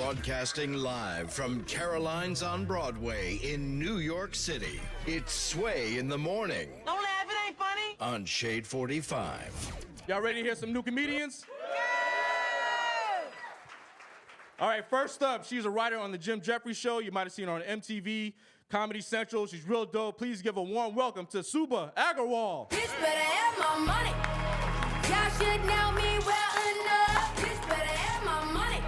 Broadcasting live from Caroline's on Broadway in New York City. It's Sway in the Morning. Don't laugh, it ain't funny. On Shade 45. Y'all ready to hear some new comedians? All right, first up, she's a writer on the Jim Jeffries Show. You might have seen her on MTV, Comedy Central. She's real dope. Please give a warm welcome to Suba Agarwal. Bitch better have my money. Y'all should know me well enough. Bitch better have my money.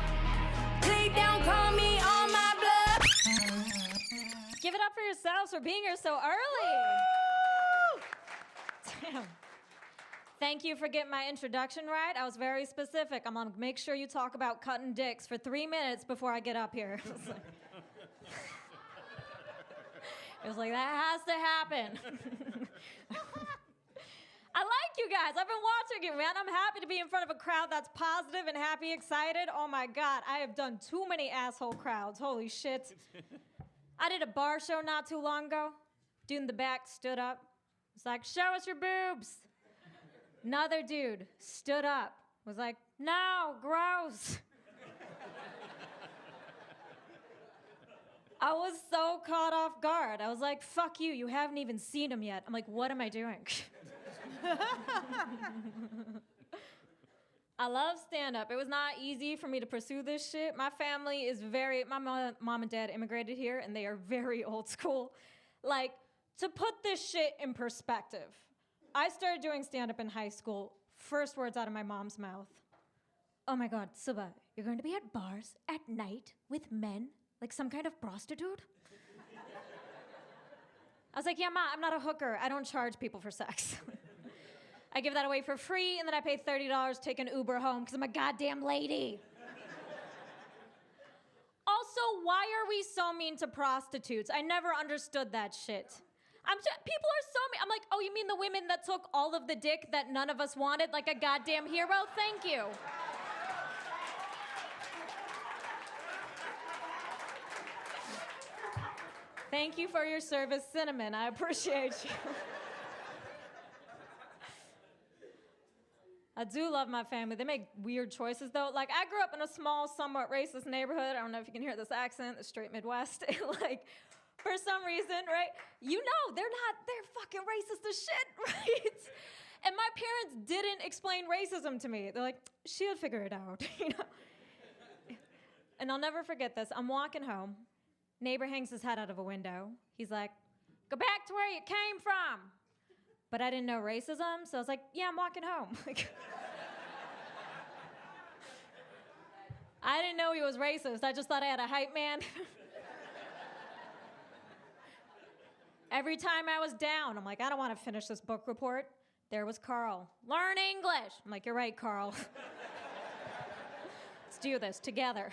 Please don't call me on my blood. Give it up for yourselves for being here so early. Damn. Thank you for getting my introduction right. I was very specific. I'm gonna make sure you talk about cutting dicks for 3 minutes before I get up here. It was like, that has to happen. I like you guys. I've been watching you, man. I'm happy to be in front of a crowd that's positive and happy, excited. Oh my God, I have done too many asshole crowds. Holy shit. I did a bar show not too long ago. Dude in the back stood up. It's like, show us your boobs. Another dude stood up, was like, no, gross. I was so caught off guard. I was like, fuck you, you haven't even seen him yet. I'm like, what am I doing? I love stand-up. It was not easy for me to pursue this shit. My family is my mom and dad immigrated here, and they are very old school. Like, to put this shit in perspective, I started doing stand-up in high school. First words out of my mom's mouth. Oh my God, Suba, you're going to be at bars at night with men? Like some kind of prostitute? I was like, yeah, Ma, I'm not a hooker. I don't charge people for sex. I give that away for free, and then I pay $30 to take an Uber home because I'm a goddamn lady. Also, why are we so mean to prostitutes? I never understood that shit. People are so mean. I'm like, oh, you mean the women that took all of the dick that none of us wanted like a goddamn hero? Thank you. Thank you for your service, Cinnamon. I appreciate you. I do love my family. They make weird choices, though. Like, I grew up in a small, somewhat racist neighborhood. I don't know if you can hear this accent, the straight Midwest. Like, for some reason, right? You know, they're fucking racist as shit, right? And my parents didn't explain racism to me. They're like, she'll figure it out, you know? And I'll never forget this. I'm walking home. Neighbor hangs his head out of a window. He's like, go back to where you came from. But I didn't know racism, so I was like, yeah, I'm walking home. I didn't know he was racist. I just thought I had a hype man. Every time I was down, I'm like, I don't want to finish this book report. There was Carl. Learn English. I'm like, you're right, Carl. Let's do this together.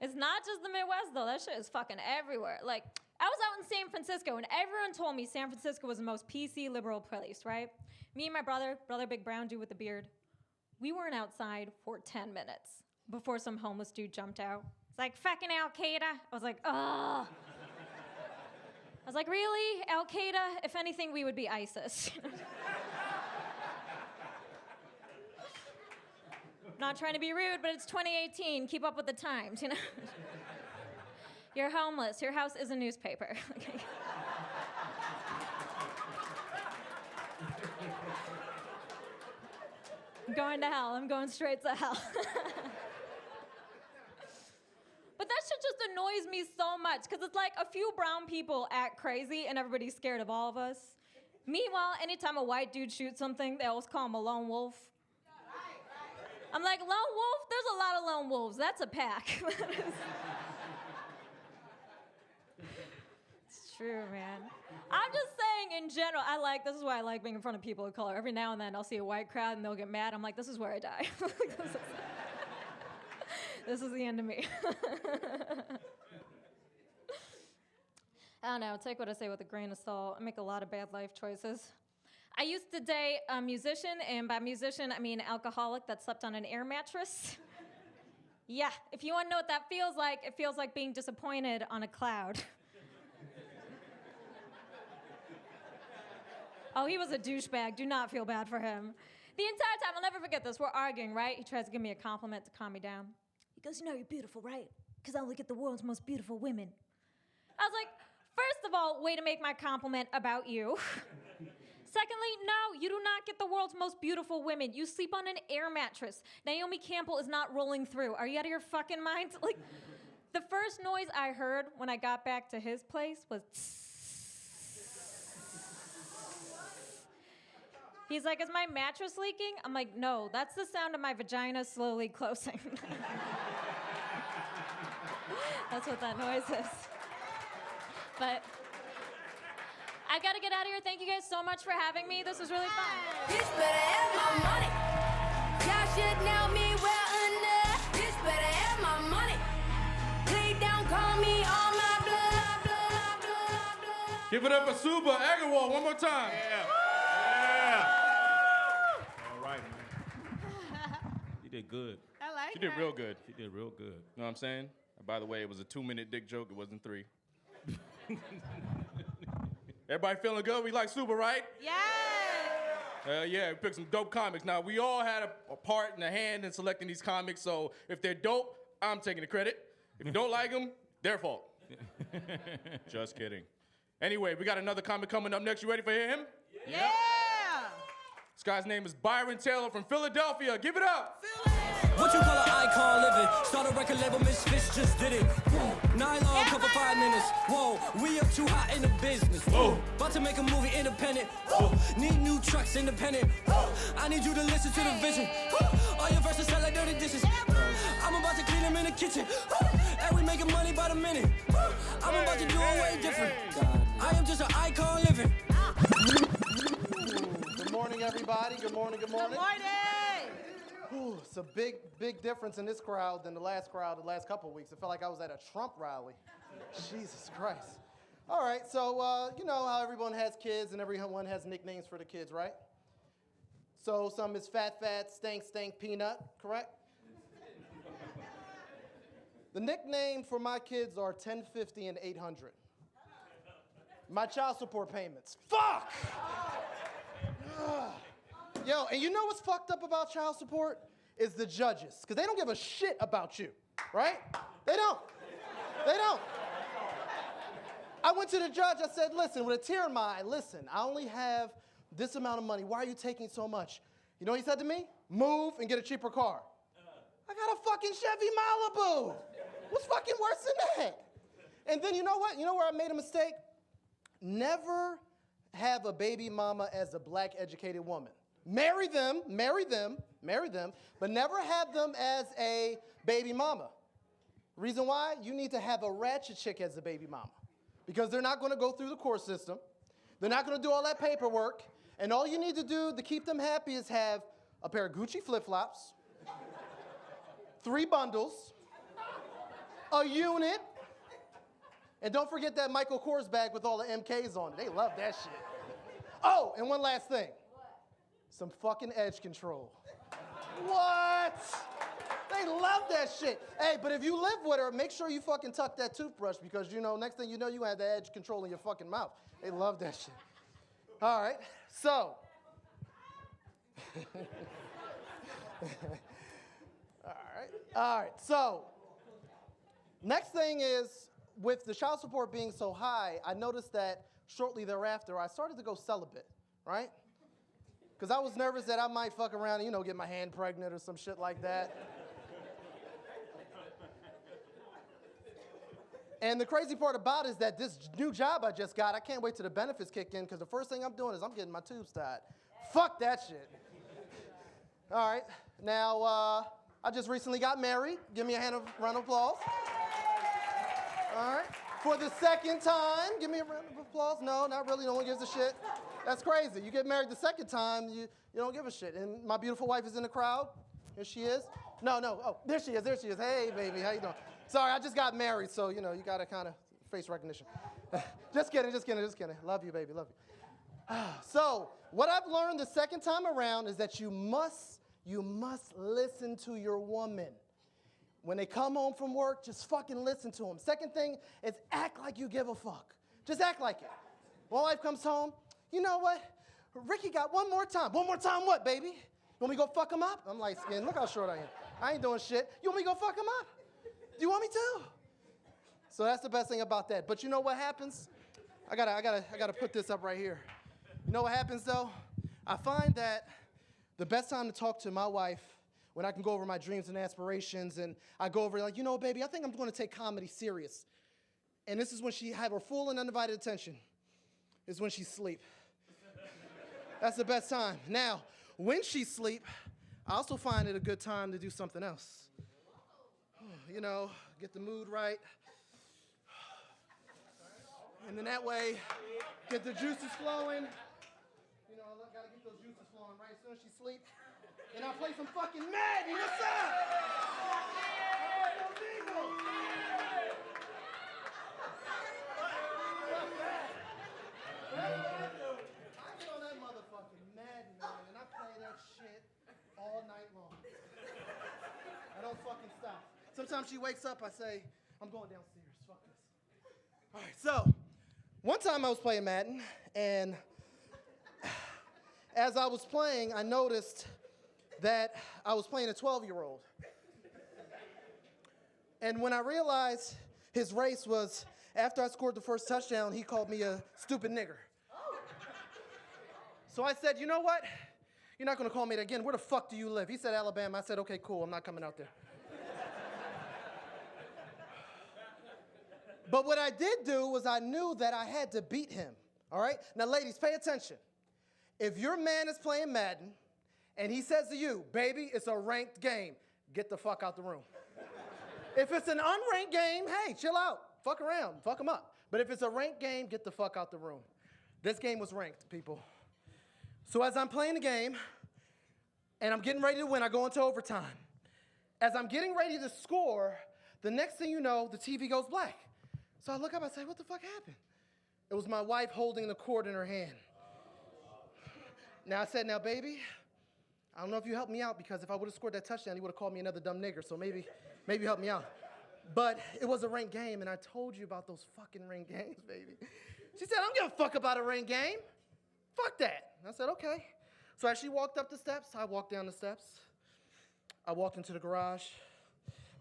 It's not just the Midwest, though. That shit is fucking everywhere. Like, I was out in San Francisco, and everyone told me San Francisco was the most PC liberal place, right? Me and my brother, big brown dude with the beard, we weren't outside for 10 minutes before some homeless dude jumped out. It's like, fucking Al-Qaeda. I was like, ugh. I was like, really? Al-Qaeda? If anything, we would be ISIS. Not trying to be rude, but it's 2018. Keep up with the times, you know? You're homeless. Your house is a newspaper. I'm going to hell. I'm going straight to hell. But that shit just annoys me so much, because it's like a few brown people act crazy and everybody's scared of all of us. Meanwhile, anytime a white dude shoots something, they always call him a lone wolf. I'm like, lone wolf? There's a lot of lone wolves. That's a pack. It's true, man. I'm just saying, in general, this is why I like being in front of people of color. Every now and then, I'll see a white crowd, and they'll get mad. I'm like, this is where I die. This is the end of me. I don't know. Take what I say with a grain of salt. I make a lot of bad life choices. I used to date a musician, and by musician, I mean alcoholic that slept on an air mattress. Yeah, if you want to know what that feels like, it feels like being disappointed on a cloud. Oh, he was a douchebag. Do not feel bad for him. The entire time, I'll never forget this. We're arguing, right? He tries to give me a compliment to calm me down. He goes, you know, you're beautiful, right? Because I look at the world's most beautiful women. I was like, first of all, way to make my compliment about you. Secondly, no, you do not get the world's most beautiful women. You sleep on an air mattress. Naomi Campbell is not rolling through. Are you out of your fucking mind? Like, the first noise I heard when I got back to his place was He's like, is my mattress leaking? I'm like, no, that's the sound of my vagina slowly closing. That's what that noise is. But I gotta get out of here. Thank you guys so much for having me. This was really fun. Bitch better have my money. Y'all should know me well enough. Bitch better have my money. Please don't call me on my blood, blood, blood, blood. Give it up for Suba Agarwal one more time. All right, man. You did good. I like She did that. real good. You did real good. You know what I'm saying? By the way, it was a 2-minute dick joke. It wasn't 3. Everybody feeling good? We like Suba, right? Yeah. Yeah, we picked some dope comics. Now, we all had a part and a hand in selecting these comics, so if they're dope, I'm taking the credit. If you don't like them, their fault. Just kidding. Anyway, we got another comic coming up next. You ready for him? Yeah. This guy's name is Byron Taylor from Philadelphia. Give it up. What you call an icon living? Start a record label, Misfits just did it. Whoa. Nylon cover 5 minutes. Whoa, we up too hot in the business. Whoa, about to make a movie independent. Whoa, need new trucks independent. Whoa, I need you to listen to the vision. Whoa, all your verses sound like dirty dishes. I'm about to clean them in the kitchen. And we making money by the minute. I'm about to do it way different. I am just an icon living. Good morning, everybody. Good morning, good morning. Good morning. Ooh, it's a big, big difference in this crowd than the last crowd the last couple of weeks. It felt like I was at a Trump rally. Jesus Christ. All right, so you know how everyone has kids and everyone has nicknames for the kids, right? So some is Fat Fat, Stank Stank Peanut, correct? The nickname for my kids are 1050 and 800. My child support payments. Fuck! Yo, and you know what's fucked up about child support? Is the judges, because they don't give a shit about you, right? They don't. They don't. I went to the judge, I said, listen, with a tear in my eye, listen, I only have this amount of money. Why are you taking so much? You know what he said to me? Move and get a cheaper car. I got a fucking Chevy Malibu. What's fucking worse than that? And then you know what? You know where I made a mistake? Never have a baby mama as a black educated woman. Marry them, but never have them as a baby mama. Reason why? You need to have a ratchet chick as a baby mama. Because they're not gonna go through the course system. They're not gonna do all that paperwork. And all you need to do to keep them happy is have a pair of Gucci flip-flops, 3 bundles, a unit, and don't forget that Michael Kors bag with all the MKs on it. They love that shit. Oh, and one last thing. Some fucking edge control. What? They love that shit. Hey, but if you live with her, make sure you fucking tuck that toothbrush because, you know, next thing you know, you have the edge control in your fucking mouth. They love that shit. All right, so. All right, so. Next thing is, with the child support being so high, I noticed that shortly thereafter, I started to go celibate, right? Because I was nervous that I might fuck around and, you know, get my hand pregnant or some shit like that. And the crazy part about it is that this new job I just got, I can't wait till the benefits kick in because the first thing I'm doing is I'm getting my tubes tied. Fuck that shit. All right, now I just recently got married. Give me a round of applause. All right, for the second time, give me a round of applause. No, not really, no one gives a shit. That's crazy. You get married the second time, you don't give a shit. And my beautiful wife is in the crowd. Here she is. No. Oh, there she is. Hey, baby, how you doing? Sorry, I just got married, so, you know, you got to kind of face recognition. Just kidding. Love you, baby, love you. So, what I've learned the second time around is that you must listen to your woman. When they come home from work, just fucking listen to them. Second thing is act like you give a fuck. Just act like it. My wife comes home. You know what? Ricky got one more time. One more time what, baby? You want me to go fuck him up? I'm light skinned. Look how short I am. I ain't doing shit. You want me to go fuck him up? Do you want me to? So that's the best thing about that. But you know what happens? I gotta put this up right here. You know what happens though? I find that the best time to talk to my wife, when I can go over my dreams and aspirations, and I go over like, you know, baby, I think I'm going to take comedy serious. And this is when she have her full and undivided attention. Is when she's asleep. That's the best time. Now, when she's asleep, I also find it a good time to do something else. You know, get the mood right. And then that way, get the juices flowing. You know, I gotta get those juices flowing right as soon as she sleep. And I'll play some fucking Madden. What's up? I get on that motherfucking Madden, man, and I play that shit all night long. I don't fucking stop. Sometimes she wakes up, I say, I'm going downstairs. Fuck this. All right, so one time I was playing Madden, and as I was playing, I noticed that I was playing a 12-year-old. And when I realized his race was, after I scored the first touchdown, he called me a stupid nigger. So I said, you know what? You're not gonna call me that again. Where the fuck do you live? He said Alabama. I said, okay, cool, I'm not coming out there. But what I did do was I knew that I had to beat him, all right? Now, ladies, pay attention. If your man is playing Madden and he says to you, baby, it's a ranked game, get the fuck out the room. If it's an unranked game, hey, chill out. Fuck around, fuck him up. But if it's a ranked game, get the fuck out the room. This game was ranked, people. So as I'm playing the game and I'm getting ready to win, I go into overtime. As I'm getting ready to score, the next thing you know, the TV goes black. So I look up, I say, what the fuck happened? It was my wife holding the cord in her hand. Now I said, now baby, I don't know if you helped me out, because if I would have scored that touchdown, you would have called me another dumb nigger, so maybe help me out. But it was a ranked game, and I told you about those fucking ranked games, baby. She said, I don't give a fuck about a ranked game. Fuck that. And I said, okay. So as she walked up the steps, I walked down the steps. I walked into the garage.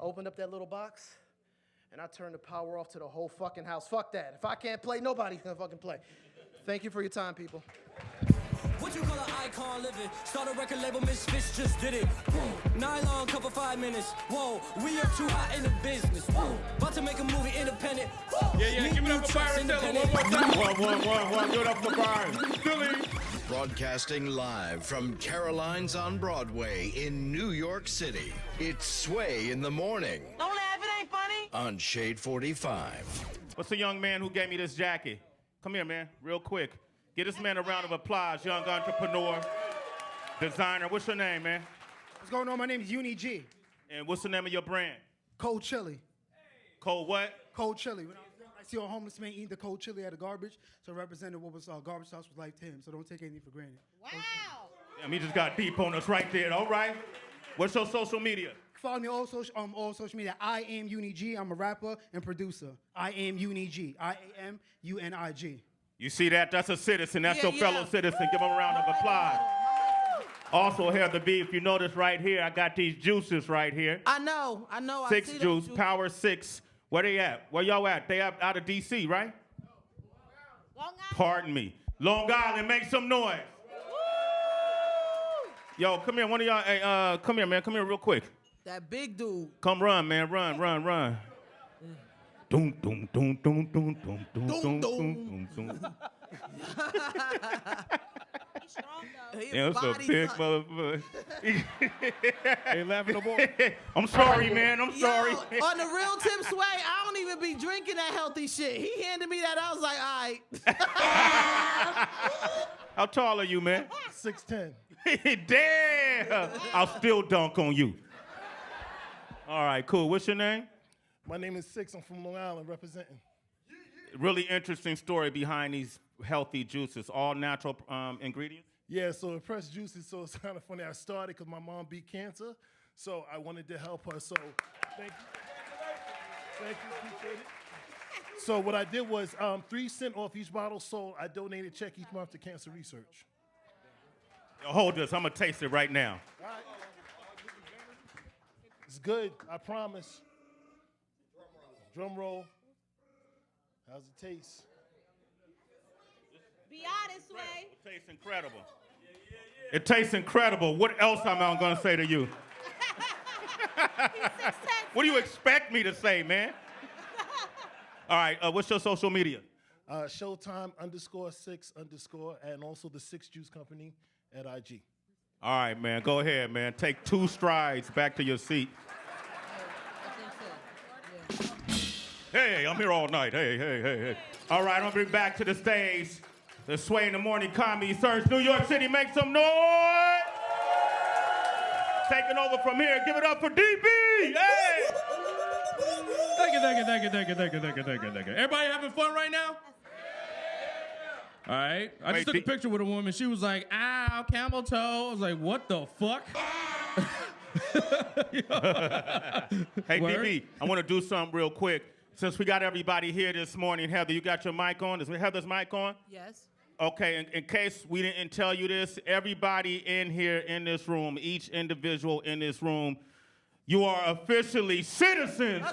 I opened up that little box, and I turned the power off to the whole fucking house. Fuck that. If I can't play, nobody's gonna fucking play. Thank you for your time, people. What you call an icon living? Start a record label, Misfits just did it. Nylon cover 5 minutes. Whoa, we are too hot in the business. Whoa, about to make a movie independent. Yeah, give it up for Byron Taylor one more time. One. Give it up for Byron. Philly. Broadcasting live from Caroline's on Broadway in New York City. It's Sway in the Morning. Don't laugh, it ain't funny. On Shade 45. What's the young man who gave me this jacket? Come here, man, real quick. Give this man a round of applause, young entrepreneur, designer. What's your name, man? What's going on? My name is Uni G. And what's the name of your brand? Cold chili. Cold what? Cold chili. When I was young, I see a homeless man eating the cold chili out of garbage, so it represented what was garbage sauce was like to him. So don't take anything for granted. Wow. Damn, he just got deep on us right there. All right. What's your social media? Follow me on all social media. I am Uni G. I'm a rapper and producer. I am Uni G. IAMUNIG. You see that? That's a citizen. That's your fellow citizen. Give him a round of applause. Also, here the beef. You notice right here, I got these juices right here. I know. 6 juice, Power 6. Where they at? Where y'all at? They out of D.C., right? Long Island. Pardon me. Long Island, make some noise. Yo, come here. One of y'all, hey, come here, man. Come here real quick. That big dude. Come run, man. Run. Doom, doom, doom, doom, doom, doom, doom, doom, doom, doom. He's strong, though. Yeah, that's a big motherfucker. Ain't laughing no more. I'm sorry, man. I'm sorry. Yo, on the real Tim Sway, I don't even be drinking that healthy shit. He handed me that. I was like, all right. How tall are you, man? 6'10". Damn. I'll still dunk on you. All right, cool. What's your name? My name is Six. I'm from Long Island representing. Really interesting story behind these healthy juices. All natural ingredients? Yeah, so pressed juices, so it's kind of funny. I started because my mom beat cancer, so I wanted to help her. So thank you, appreciate it. So what I did was 3 cents off each bottle sold. I donated a check each month to cancer research. Hold this. I'm going to taste it right now. All right. It's good, I promise. Drum roll. How's it taste? Be honest, Sway. It tastes incredible. It tastes incredible. What else am I going to say to you? What do you expect me to say, man? All right, what's your social media? Showtime_6_ and also the 6 Juice Company at IG. All right, man. Go ahead, man. Take 2 strides back to your seat. Hey, I'm here all night. Hey. All right, I'm going to bring back to the stage the Sway in the Morning Comedy Search. New York City, make some noise. Taking over from here. Give it up for DB. Hey. Thank you. Everybody having fun right now? All right. I just took a picture with a woman. She was like, ow, camel toe. I was like, what the fuck? Hey, DB, I want to do something real quick. Since we got everybody here this morning, Heather, you got your mic on? Is Heather's mic on? Yes. Okay, in case we didn't tell you this, everybody in here in this room, each individual in this room, you are officially citizens.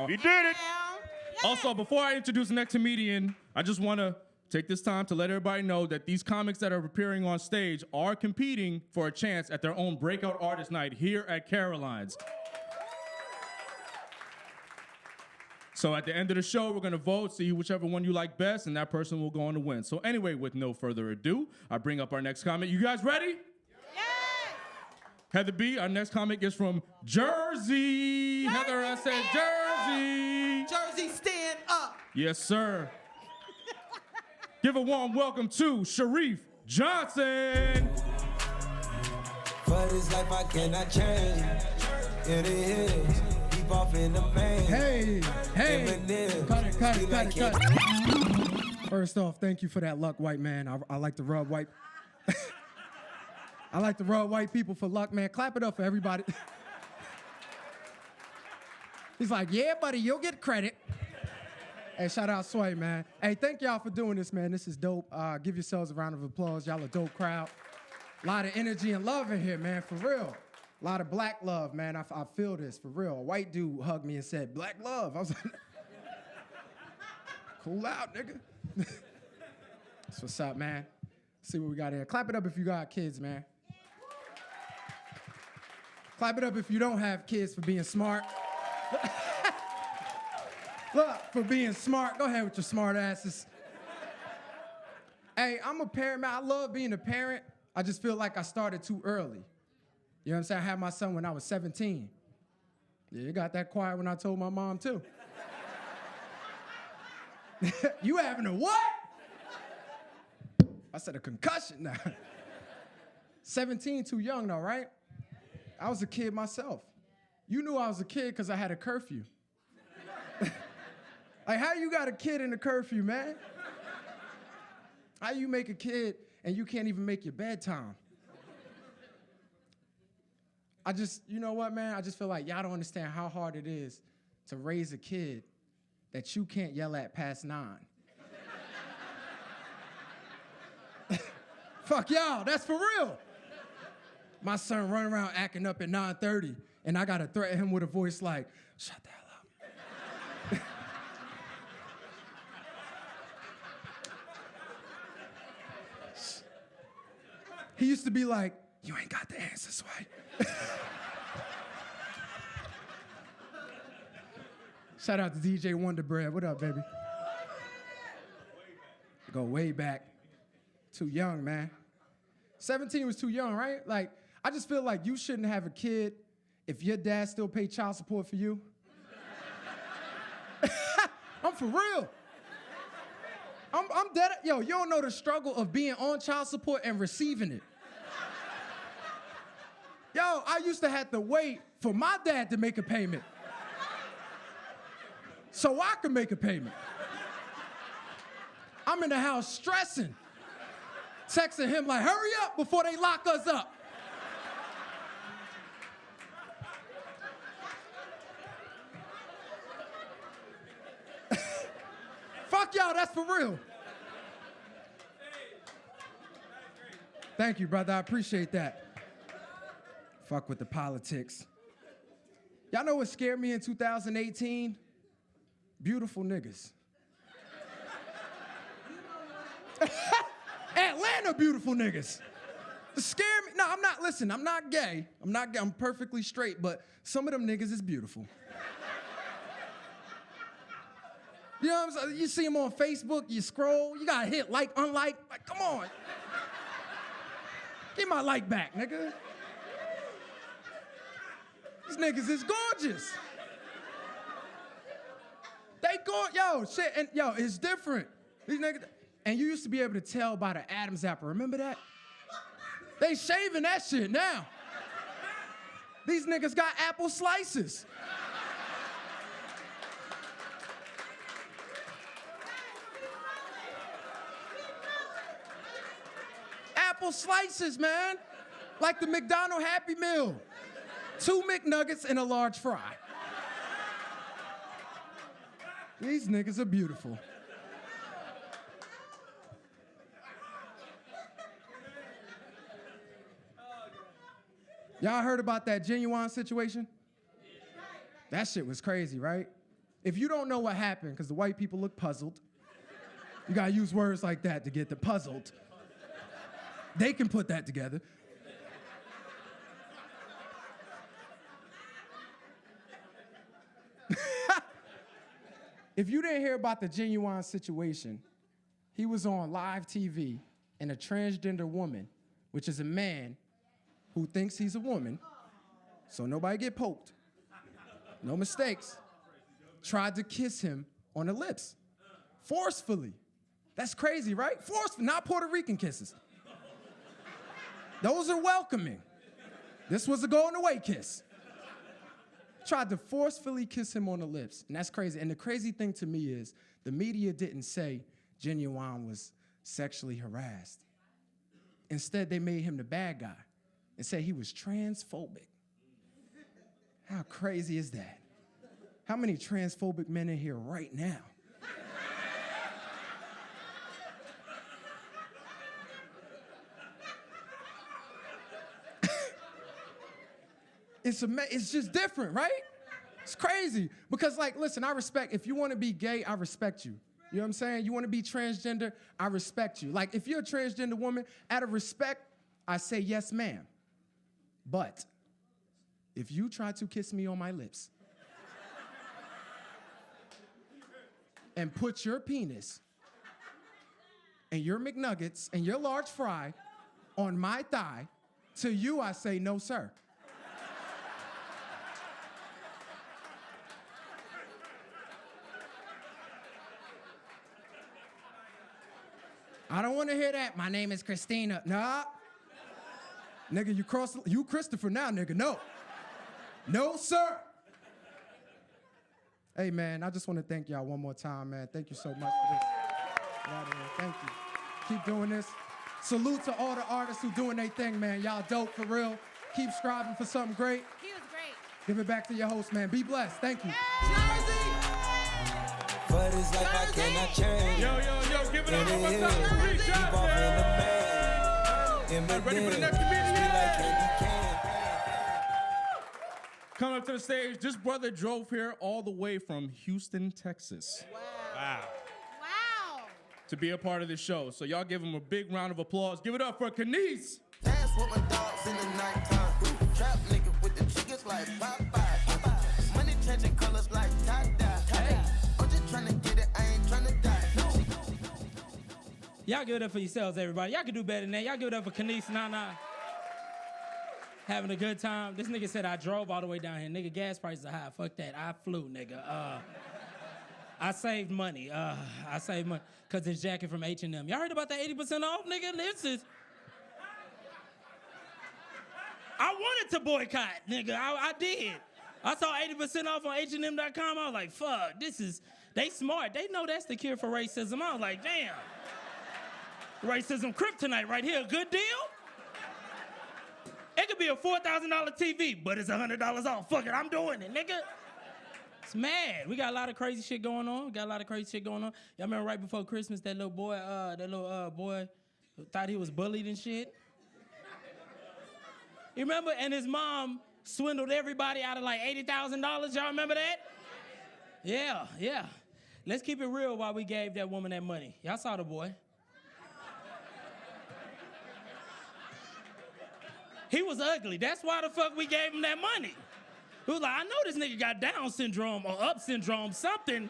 We did it. Also, before I introduce the next comedian, I just want to take this time to let everybody know that these comics that are appearing on stage are competing for a chance at their own breakout artist night here at Caroline's. So at the end of the show, we're going to vote, see whichever one you like best, and that person will go on to win. So anyway, with no further ado, I bring up our next comic. You guys ready? Yes. Heather B., our next comic is from Jersey. Heather, I said Jersey. Jersey, stand up. Yes, sir. Give a warm welcome to Sharif Johnson. For this life I cannot change. It is. Keep off in the pain. Hey. Cut it. First off, thank you for that luck, white man. I like to rub white. I like to rub white people for luck, man. Clap it up for everybody. He's like, yeah, buddy, you'll get credit. Hey, shout out Sway, man. Hey, thank y'all for doing this, man. This is dope. Give yourselves a round of applause. Y'all a dope crowd. A lot of energy and love in here, man, for real. A lot of black love, man. I feel this, for real. A white dude hugged me and said, black love. I was like, cool out, nigga. That's what's up, man. See what we got here. Clap it up if you got kids, man. Clap it up if you don't have kids for being smart. Look, for being smart. Go ahead with your smart asses. Hey, I'm a parent, man. I love being a parent. I just feel like I started too early. You know what I'm saying? I had my son when I was 17. Yeah, it got that quiet when I told my mom, too. You having a what? I said a concussion now. 17, too young though, right? I was a kid myself. You knew I was a kid because I had a curfew. Like, how you got a kid in a curfew, man? How you make a kid and you can't even make your bedtime? You know what, man? I just feel like y'all don't understand how hard it is to raise a kid that you can't yell at past 9. Fuck y'all, that's for real. My son running around acting up at 9:30, and I gotta threaten him with a voice like, shut the hell up. He used to be like, you ain't got the answers, right? Shout out to DJ Wonder Bread. What up, baby? Go way back. Too young, man. 17 was too young, right? Like, I just feel like you shouldn't have a kid if your dad still paid child support for you. I'm for real. I'm dead. Yo, you don't know the struggle of being on child support and receiving it. Yo, I used to have to wait for my dad to make a payment so I could make a payment. I'm in the house stressing, texting him like, hurry up before they lock us up. Fuck y'all, that's for real. Thank you, brother. I appreciate that. Fuck with the politics. Y'all know what scared me in 2018? Beautiful niggas. Atlanta beautiful niggas. Scare me. No, I'm not, listen, I'm not gay. I'm perfectly straight, but some of them niggas is beautiful. You know what I'm saying? You see them on Facebook, you scroll, you gotta hit like, unlike. Like, come on. Get my like back, nigga. These niggas is gorgeous. They yo, shit, and yo, it's different. These niggas, and you used to be able to tell by the Adam's apple, remember that? They shaving that shit now. These niggas got apple slices. Apple slices, man. Like the McDonald's Happy Meal. 2 McNuggets and a large fry. These niggas are beautiful. Y'all heard about that Genuine situation? That shit was crazy, right? If you don't know what happened, because the white people look puzzled, you gotta use words like that to get the puzzled. They can put that together. If you didn't hear about the Genuine situation, he was on live TV and a transgender woman, which is a man who thinks he's a woman, so nobody get poked, no mistakes, tried to kiss him on the lips, forcefully. That's crazy, right? Forceful, not Puerto Rican kisses. Those are welcoming. This was a going away kiss. Tried to forcefully kiss him on the lips, and that's crazy. And the crazy thing to me is the media didn't say Genuine was sexually harassed. Instead, they made him the bad guy and said he was transphobic. How crazy is that? How many transphobic men in here right now? It's just different, right? It's crazy. Because, like, listen, I respect, if you want to be gay, I respect you. You know what I'm saying? You want to be transgender, I respect you. Like, if you're a transgender woman, out of respect, I say yes, ma'am. But if you try to kiss me on my lips and put your penis and your McNuggets and your large fry on my thigh, to you I say no, sir. I don't want to hear that. My name is Christina. Nah. Nigga, you Christopher now, nigga. No. No, sir. Hey, man, I just want to thank y'all one more time, man. Thank you so much for this. Thank you. Keep doing this. Salute to all the artists who doing their thing, man. Y'all dope, for real. Keep striving for something great. He was great. Give it back to your host, man. Be blessed. Thank you. But it's like I cannot change. Yo, give it up. What's up, Sharif Johnson? Ready for the next comedian? Coming up to the stage, this brother drove here all the way from Houston, Texas. Wow. To be a part of this show. So y'all give him a big round of applause. Give it up for Candis. Dance with my dogs in the nighttime. Trap nigga with the chickens like Popeye. Money changing colors like tie-dye. I'm just trying to get it, I ain't trying to die. Y'all give it up for yourselves, everybody. Y'all can do better than that. Y'all give it up for Candis, Nana. Having a good time. This nigga said I drove all the way down here. Nigga, gas prices are high. Fuck that. I flew, nigga. I saved money. Cause this jacket from H&M. Y'all heard about that 80% off, nigga? This is... I wanted to boycott, nigga. I did. I saw 80% off on H&M.com. I was like, fuck, this is... They smart. They know that's the cure for racism. I was like, damn. Racism kryptonite right here. Good deal? It could be a $4,000 TV, but it's $100 off. Fuck it, I'm doing it, nigga. It's mad. We got a lot of crazy shit going on. Y'all remember right before Christmas, that little boy thought he was bullied and shit? You remember? And his mom swindled everybody out of like $80,000. Y'all remember that? Yeah. Let's keep it real while we gave that woman that money. Y'all saw the boy. He was ugly. That's why the fuck we gave him that money. He was like, I know this nigga got Down syndrome or up syndrome. Something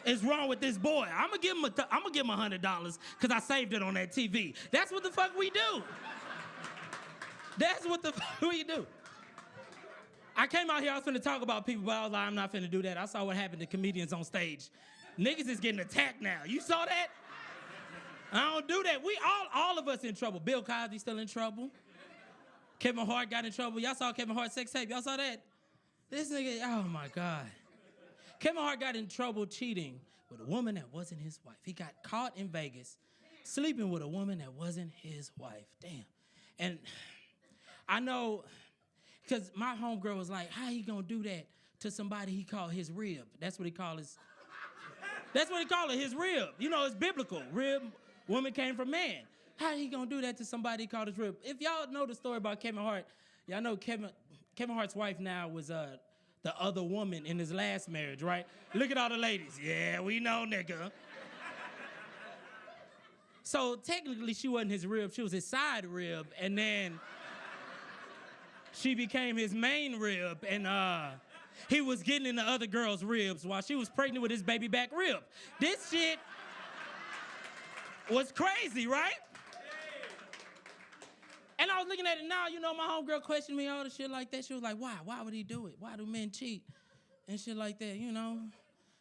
is wrong with this boy. I'm gonna give him $100 because I saved it on that TV. That's what the fuck we do. That's what the fuck we do. I came out here, I was finna talk about people, but I was like, I'm not finna do that. I saw what happened to comedians on stage. Niggas is getting attacked now. You saw that? I don't do that. We all of us in trouble. Bill Cosby still in trouble. Kevin Hart got in trouble. Y'all saw Kevin Hart's sex tape. Y'all saw that? This nigga, oh my God. Kevin Hart got in trouble cheating with a woman that wasn't his wife. He got caught in Vegas sleeping with a woman that wasn't his wife. Damn. And I know, because my homegirl was like, how he gonna do that to somebody he called his rib? That's what he called it, his rib. You know, it's biblical. Rib, woman came from man. How he gonna do that to somebody he called his rib? If y'all know the story about Kevin Hart, y'all know Kevin Hart's wife now was the other woman in his last marriage, right? Look at all the ladies. Yeah, we know, nigga. So technically she wasn't his rib, she was his side rib, and then she became his main rib, and he was getting in the other girl's ribs while she was pregnant with his baby back rib. This shit was crazy, right? And I was looking at it now, you know, my homegirl questioned me all the shit like that. She was like, why? Why would he do it? Why do men cheat? And shit like that, you know?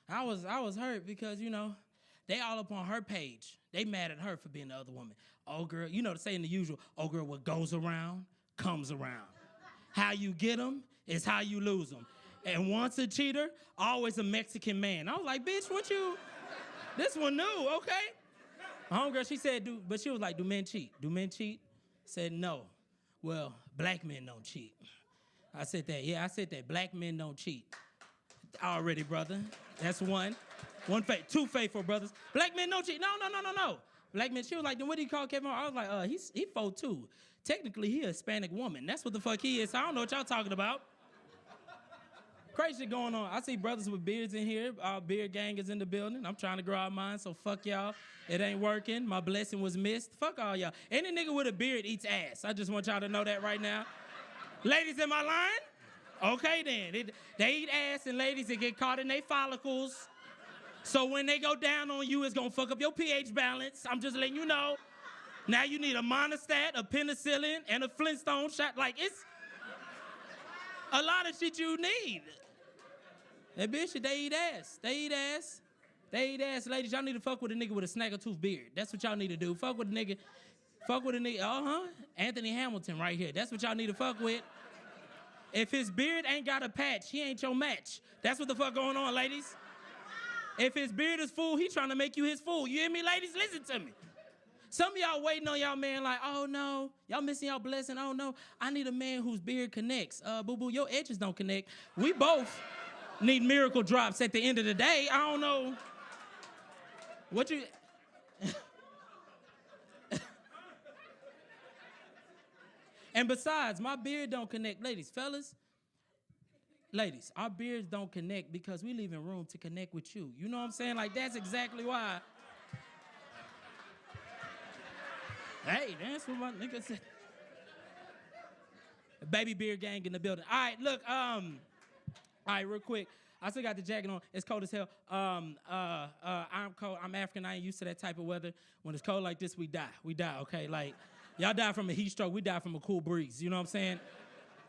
I was hurt because, you know, they all up on her page. They mad at her for being the other woman. Oh, girl, you know, to say in the usual, oh, girl, what goes around, comes around. How you get them is how you lose them. And once a cheater, always a Mexican man. I was like, bitch, this one new, okay? My homegirl, she said, but she was like, do men cheat? Do men cheat? Said no. Well, black men don't cheat. I said that. Yeah, I said that. Black men don't cheat. Already, brother. That's one. Two faithful brothers. Black men don't cheat. No. Black men. She was like, then what do you call Kevin Hart? I was like, he 4'2". Technically, he a Hispanic woman. That's what the fuck he is. So I don't know what y'all talking about. Crazy shit going on. I see brothers with beards in here. Our beard gang is in the building. I'm trying to grow out mine, so fuck y'all. It ain't working. My blessing was missed. Fuck all y'all. Any nigga with a beard eats ass. I just want y'all to know that right now. Ladies, am I lying? Okay then. They eat ass, and ladies, they get caught in their follicles. So when they go down on you, it's gonna fuck up your pH balance. I'm just letting you know. Now you need a monostat, a penicillin, and a Flintstone shot. Like, it's a lot of shit you need. That bitch, they eat ass. They eat ass. Ladies, y'all need to fuck with a nigga with a snaggletooth beard. That's what y'all need to do. Fuck with a nigga. Anthony Hamilton right here. That's what y'all need to fuck with. If his beard ain't got a patch, he ain't your match. That's what the fuck going on, ladies. If his beard is full, he trying to make you his fool. You hear me, ladies? Listen to me. Some of y'all waiting on y'all man like, oh no, y'all missing y'all blessing. Oh no, I need a man whose beard connects. Boo-boo, your edges don't connect. We both need miracle drops at the end of the day. I don't know what you... And besides, my beard don't connect. Ladies, fellas, ladies, our beards don't connect because we leaving room to connect with you. You know what I'm saying? Like, that's exactly why. Hey, that's what my nigga said. Baby beard gang in the building. All right, look, all right, real quick. I still got the jacket on. It's cold as hell. I'm cold. I'm African. I ain't used to that type of weather. When it's cold like this, we die. We die, okay? Like, y'all die from a heat stroke. We die from a cool breeze. You know what I'm saying?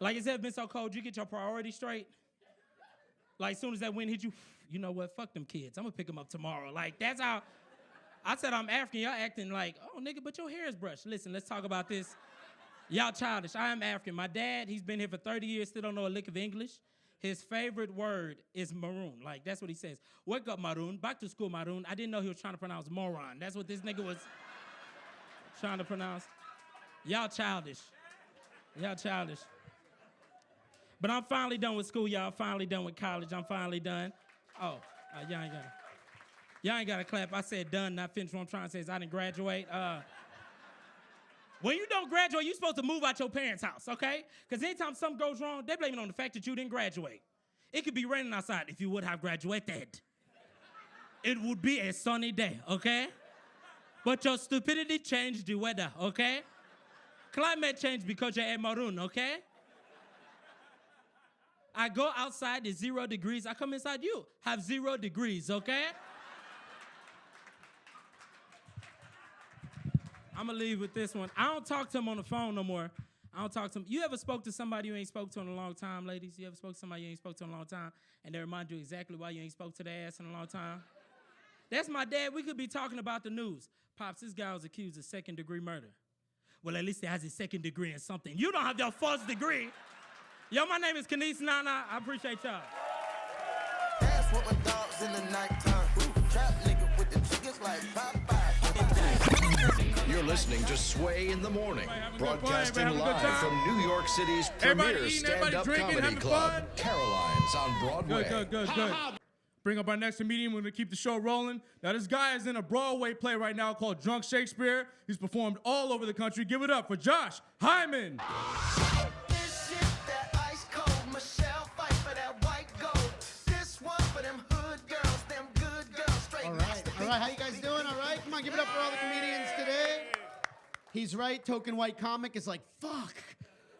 Like, it's ever been so cold, you get your priorities straight. Like, as soon as that wind hit you, you know what? Fuck them kids. I'm going to pick them up tomorrow. Like, that's how... I said I'm African. Y'all acting like, oh, nigga, but your hair is brushed. Listen, let's talk about this. Y'all childish. I am African. My dad, he's been here for 30 years, still don't know a lick of English. His favorite word is maroon. Like, that's what he says. Wake up, maroon. Back to school, maroon. I didn't know he was trying to pronounce moron. That's what this nigga was trying to pronounce. Y'all childish. Y'all childish. But I'm finally done with school, y'all. Finally done with college. I'm finally done. Y'all ain't got to clap. I said done, not finished. What I'm trying to say is I didn't graduate. When you don't graduate, you're supposed to move out your parents' house, okay? Because anytime something goes wrong, they blame it on the fact that you didn't graduate. It could be raining outside. If you would have graduated, it would be a sunny day, okay? But your stupidity changed the weather, okay? Climate change because you're a maroon, okay? I go outside, it's 0 degrees. I come inside you, have 0 degrees, okay? I'm gonna leave with this one. I don't talk to him on the phone no more. I don't talk to him. You ever spoke to somebody you ain't spoke to in a long time, ladies? You ever spoke to somebody you ain't spoke to in a long time, and they remind you exactly why you ain't spoke to their ass in a long time? That's my dad. We could be talking about the news. Pops, this guy was accused of second-degree murder. Well, at least he has his second degree in something. You don't have your first degree. Yo, my name is Candis Nana. I appreciate y'all. That's what my dogs in the nighttime. Trap nigga with the chickens like Popeye. You're listening to Sway in the Morning, broadcasting live from New York City's premier stand-up comedy club, Caroline's on Broadway. Good. Bring up our next comedian. We're going to keep the show rolling. Now, this guy is in a Broadway play right now called Drunk Shakespeare. He's performed all over the country. Give it up for Josh Hyman. This shit that ice cold. Michelle fight for that white gold. This one for them hood girls, them good girls. Straight All right, how you guys doing? All right, come on, give it up for all the comedians today. He's right, token white comic is like, fuck.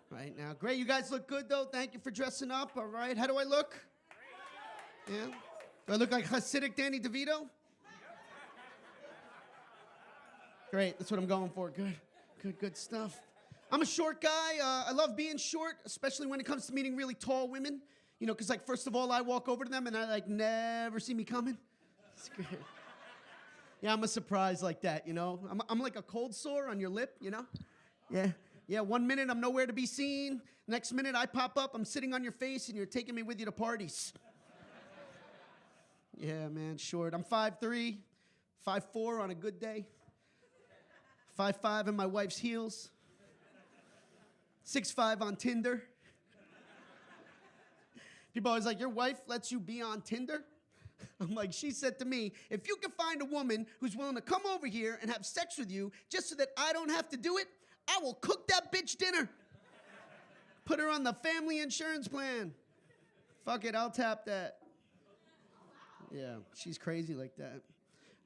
Right now, great, you guys look good though. Thank you for dressing up, all right. How do I look? Yeah? Do I look like Hasidic Danny DeVito? Great, that's what I'm going for, good stuff. I'm a short guy, I love being short, especially when it comes to meeting really tall women. You know, because like, first of all, I walk over to them and I like never see me coming. It's great. Yeah, I'm a surprise like that, you know? I'm like a cold sore on your lip, you know? Yeah, 1 minute I'm nowhere to be seen. Next minute I pop up, I'm sitting on your face and you're taking me with you to parties. Yeah, man, short. I'm 5'3", 5'4" on a good day. 5'5" in my wife's heels. 6'5" on Tinder. People always like, your wife lets you be on Tinder? I'm like, she said to me, if you can find a woman who's willing to come over here and have sex with you just so that I don't have to do it, I will cook that bitch dinner. Put her on the family insurance plan. Fuck it, I'll tap that. Yeah, she's crazy like that.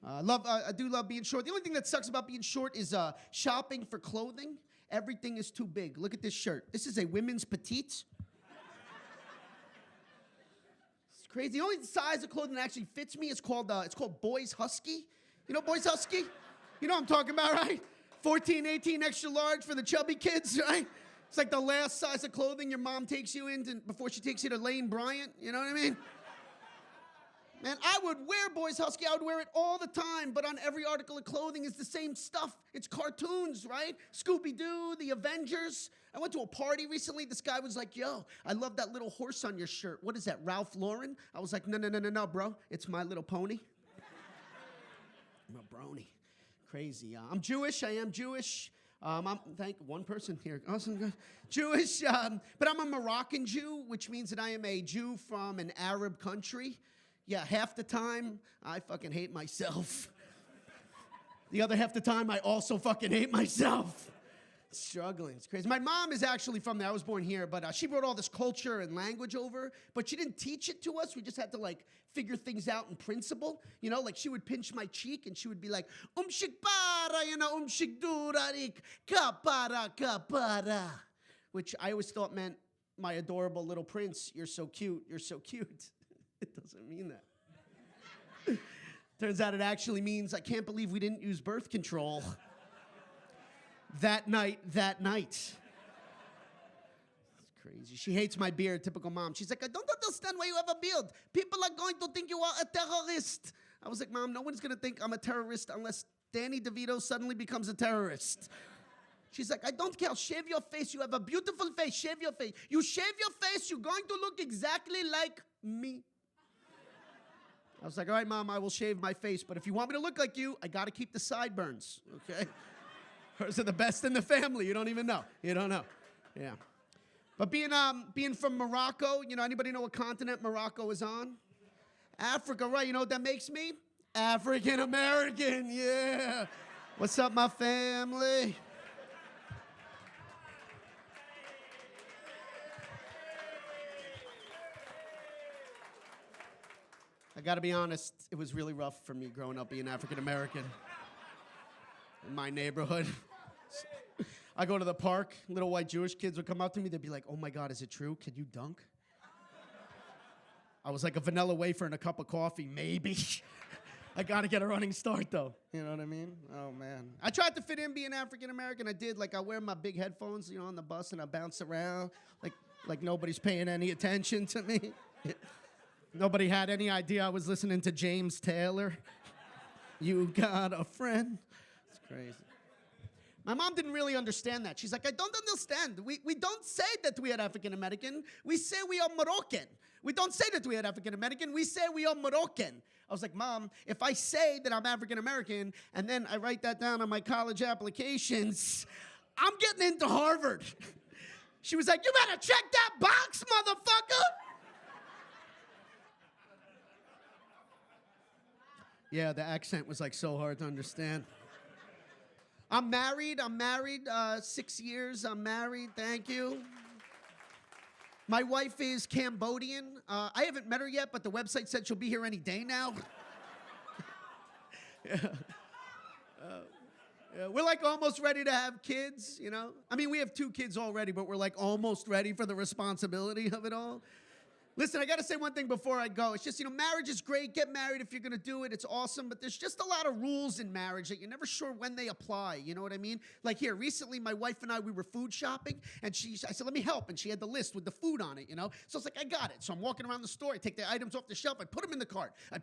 I do love being short. The only thing that sucks about being short is shopping for clothing. Everything is too big. Look at this shirt. This is a women's petite. Crazy. The only size of clothing that actually fits me is called Boys Husky. You know Boys Husky? You know what I'm talking about, right? 14, 18, extra large for the chubby kids, right? It's like the last size of clothing your mom takes you in before she takes you to Lane Bryant. You know what I mean? Man, I would wear Boys Husky. I would wear it all the time, but on every article of clothing is the same stuff. It's cartoons, right? Scooby-Doo, the Avengers. I went to a party recently. This guy was like, yo, I love that little horse on your shirt. What is that, Ralph Lauren? I was like, no, bro. It's My Little Pony. I'm a brony. Crazy. I'm Jewish. I am Jewish. Thank one person here. Awesome, good. Jewish, but I'm a Moroccan Jew, which means that I am a Jew from an Arab country. Yeah, half the time, I fucking hate myself. The other half the time, I also fucking hate myself. Struggling, it's crazy. My mom is actually from there. I was born here, but she brought all this culture and language over, but she didn't teach it to us. We just had to, like, figure things out in principle. You know, like, she would pinch my cheek, and she would be like, shikpara, you know, shikdurarik, kapara. Which I always thought meant, my adorable little prince, you're so cute, you're so cute. It doesn't mean that. Turns out it actually means, I can't believe we didn't use birth control. That night. It's crazy. She hates my beard, typical mom. She's like, I don't understand why you have a beard. People are going to think you are a terrorist. I was like, Mom, no one's going to think I'm a terrorist unless Danny DeVito suddenly becomes a terrorist. She's like, I don't care. Shave your face. You have a beautiful face. Shave your face. You shave your face, you're going to look exactly like me. I was like, all right, Mom, I will shave my face, but if you want me to look like you, I got to keep the sideburns, okay? Hers are the best in the family. You don't even know. You don't know. Yeah. But being from Morocco, you know, anybody know what continent Morocco is on? Africa, right? You know what that makes me? African American, yeah. What's up, my family? I gotta be honest, it was really rough for me growing up being African American in my neighborhood. I go to the park, little white Jewish kids would come up to me, they'd be like, oh my God, is it true? Can you dunk? I was like a vanilla wafer and a cup of coffee, maybe. I gotta get a running start though. You know what I mean? Oh man. I tried to fit in being African American. I did, like I wear my big headphones, you know, on the bus and I bounce around like nobody's paying any attention to me. Nobody had any idea I was listening to James Taylor. You got a friend. It's crazy. My mom didn't really understand that. She's like, I don't understand. We don't say that we are African American. We say we are Moroccan. We don't say that we are African American. We say we are Moroccan. I was like, Mom, if I say that I'm African American and then I write that down on my college applications, I'm getting into Harvard. She was like, you better check that box, motherfucker. Yeah, the accent was like so hard to understand. I'm married, 6 years, I'm married, thank you. My wife is Cambodian. I haven't met her yet, but the website said she'll be here any day now. Yeah. Yeah, we're like almost ready to have kids, you know? I mean, we have 2 kids already, but we're like almost ready for the responsibility of it all. Listen, I gotta say one thing before I go. It's just, you know, marriage is great. Get married if you're gonna do it. It's awesome. But there's just a lot of rules in marriage that you're never sure when they apply. You know what I mean? Like here, recently, my wife and I, we were food shopping. And I said, let me help. And she had the list with the food on it, you know? So I was like, I got it. So I'm walking around the store. I take the items off the shelf. I put them in the cart. I'm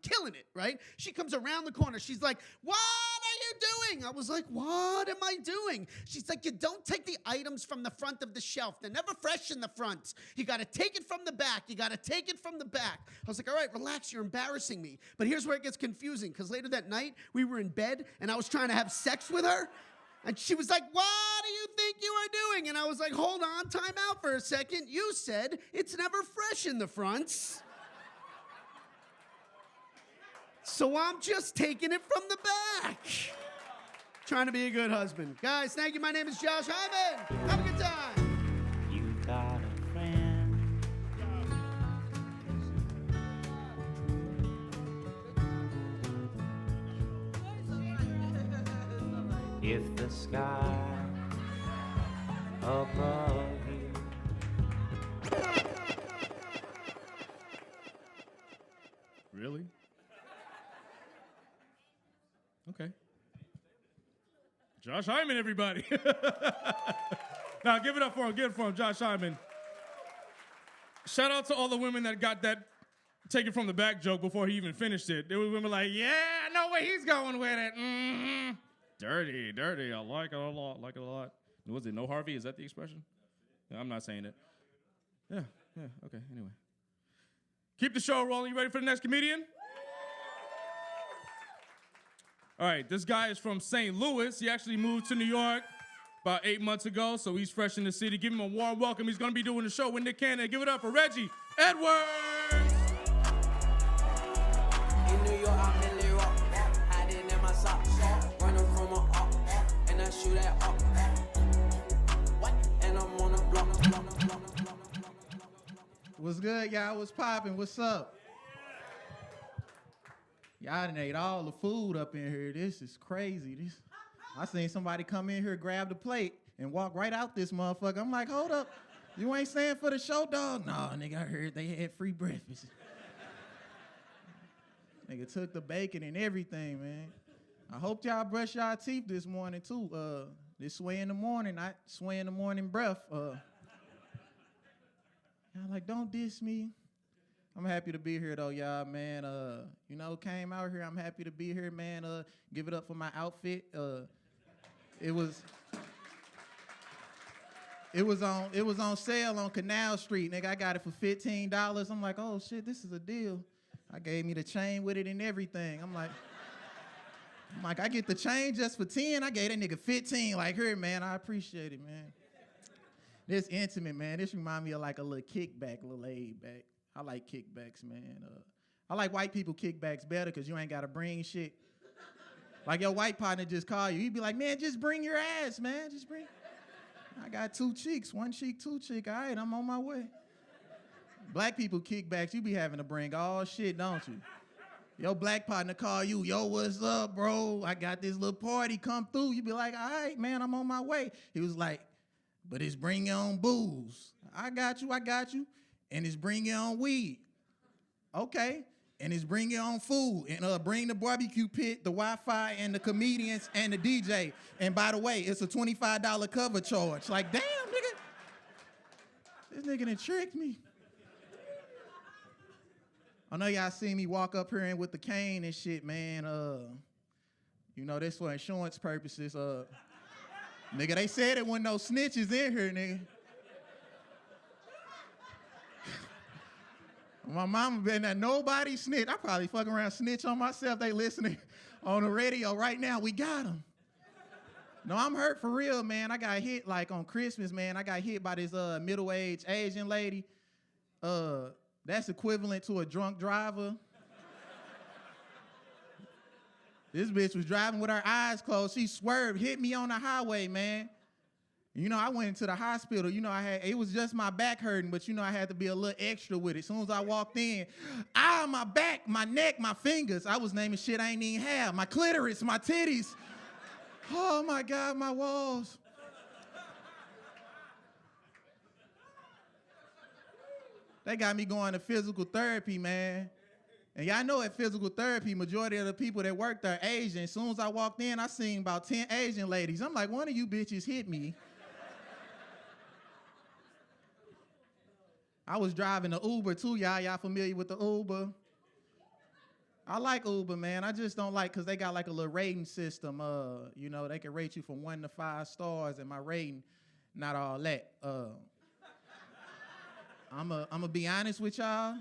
killing it, right? She comes around the corner. She's like, what are you doing? I was like, what am I doing? She's like, you don't take the items from the front of the shelf. They're never fresh in the front. You got to take it from the back. You got to take it from the back. I was like, all right, relax. You're embarrassing me. But here's where it gets confusing, because later that night, we were in bed, and I was trying to have sex with her. And she was like, what do you think you are doing? And I was like, hold on, time out for a second. You said it's never fresh in the fronts. So I'm just taking it from the back. Trying to be a good husband. Guys, thank you. My name is Josh Hyman. Have a good time. You got a friend. If the sky above you. Really? Okay. Josh Hyman, everybody. Now, give it up for him, Josh Hyman. Shout out to all the women that got that take it from the back joke before he even finished it. There were women like, yeah, I know where he's going with it. Mm-hmm. Dirty. I like it a lot. Was it no Harvey? Is that the expression? Yeah, I'm not saying it. Yeah, okay, anyway. Keep the show rolling. You ready for the next comedian? All right, this guy is from St. Louis. He actually moved to New York about 8 months ago, so he's fresh in the city. Give him a warm welcome. He's going to be doing the show with Nick Cannon. Give it up for Reggie Edwards. In New York, I'm in Little Rock, hiding in my socks, running from a up, and I shoot at up. What? And I'm on a block. What's good, y'all? What's poppin'? What's up? Y'all done ate all the food up in here. This is crazy. I seen somebody come in here, grab the plate, and walk right out this motherfucker. I'm like, hold up. You ain't staying for the show, dog? No, nigga, I heard they had free breakfast. Nigga took the bacon and everything, man. I hope y'all brush y'all teeth this morning, too. This sway in the morning, not sway in the morning breath. Y'all like, don't diss me. I'm happy to be here, though, y'all, man. You know, came out here. I'm happy to be here, man. Give it up for my outfit. It was on sale on Canal Street, nigga. I got it for $15. I'm like, oh shit, this is a deal. I gave me the chain with it and everything. I'm like, I get the chain just for 10. I gave that nigga 15. Like, here, man, I appreciate it, man. This intimate, man. This remind me of like a little kickback, a little laid back. I like kickbacks, man. I like white people kickbacks better because you ain't got to bring shit. Like your white partner just call you. He'd be like, man, just bring your ass, man. Just bring. I got 2 cheeks, 1 cheek, 2 cheek. All right, I'm on my way. Black people kickbacks, you be having to bring all shit, don't you? Your black partner call you, yo, what's up, bro? I got this little party come through. You be like, all right, man, I'm on my way. He was like, but it's bring your own booze. I got you. And it's bring your own weed. Okay. And it's bring your own food. And bring the barbecue pit, the Wi-Fi, and the comedians, and the DJ. And by the way, it's a $25 cover charge. Like, damn, nigga. This nigga done tricked me. I know y'all seen me walk up here and with the cane and shit, man. You know, this for insurance purposes. Nigga, they said it wasn't no snitches in here, nigga. My mama been that nobody snitch. I probably fuck around snitch on myself. They listening on the radio right now. We got them. No, I'm hurt for real, man. I got hit like on Christmas, man. I got hit by this middle-aged Asian lady. That's equivalent to a drunk driver. This bitch was driving with her eyes closed. She swerved, hit me on the highway, man. You know, I went into the hospital. You know, it was just my back hurting, but you know, I had to be a little extra with it. As soon as I walked in, my back, my neck, my fingers. I was naming shit I ain't even have. My clitoris, my titties. Oh my God, my walls. They got me going to physical therapy, man. And y'all know at physical therapy, majority of the people that work there are Asian. As soon as I walked in, I seen about 10 Asian ladies. I'm like, one of you bitches hit me. I was driving the Uber too, y'all. Y'all familiar with the Uber? I like Uber, man. I just don't like, because they got like a little rating system. You know, they can rate you from 1 to 5 stars, and my rating, not all that. I'm gonna be honest with y'all.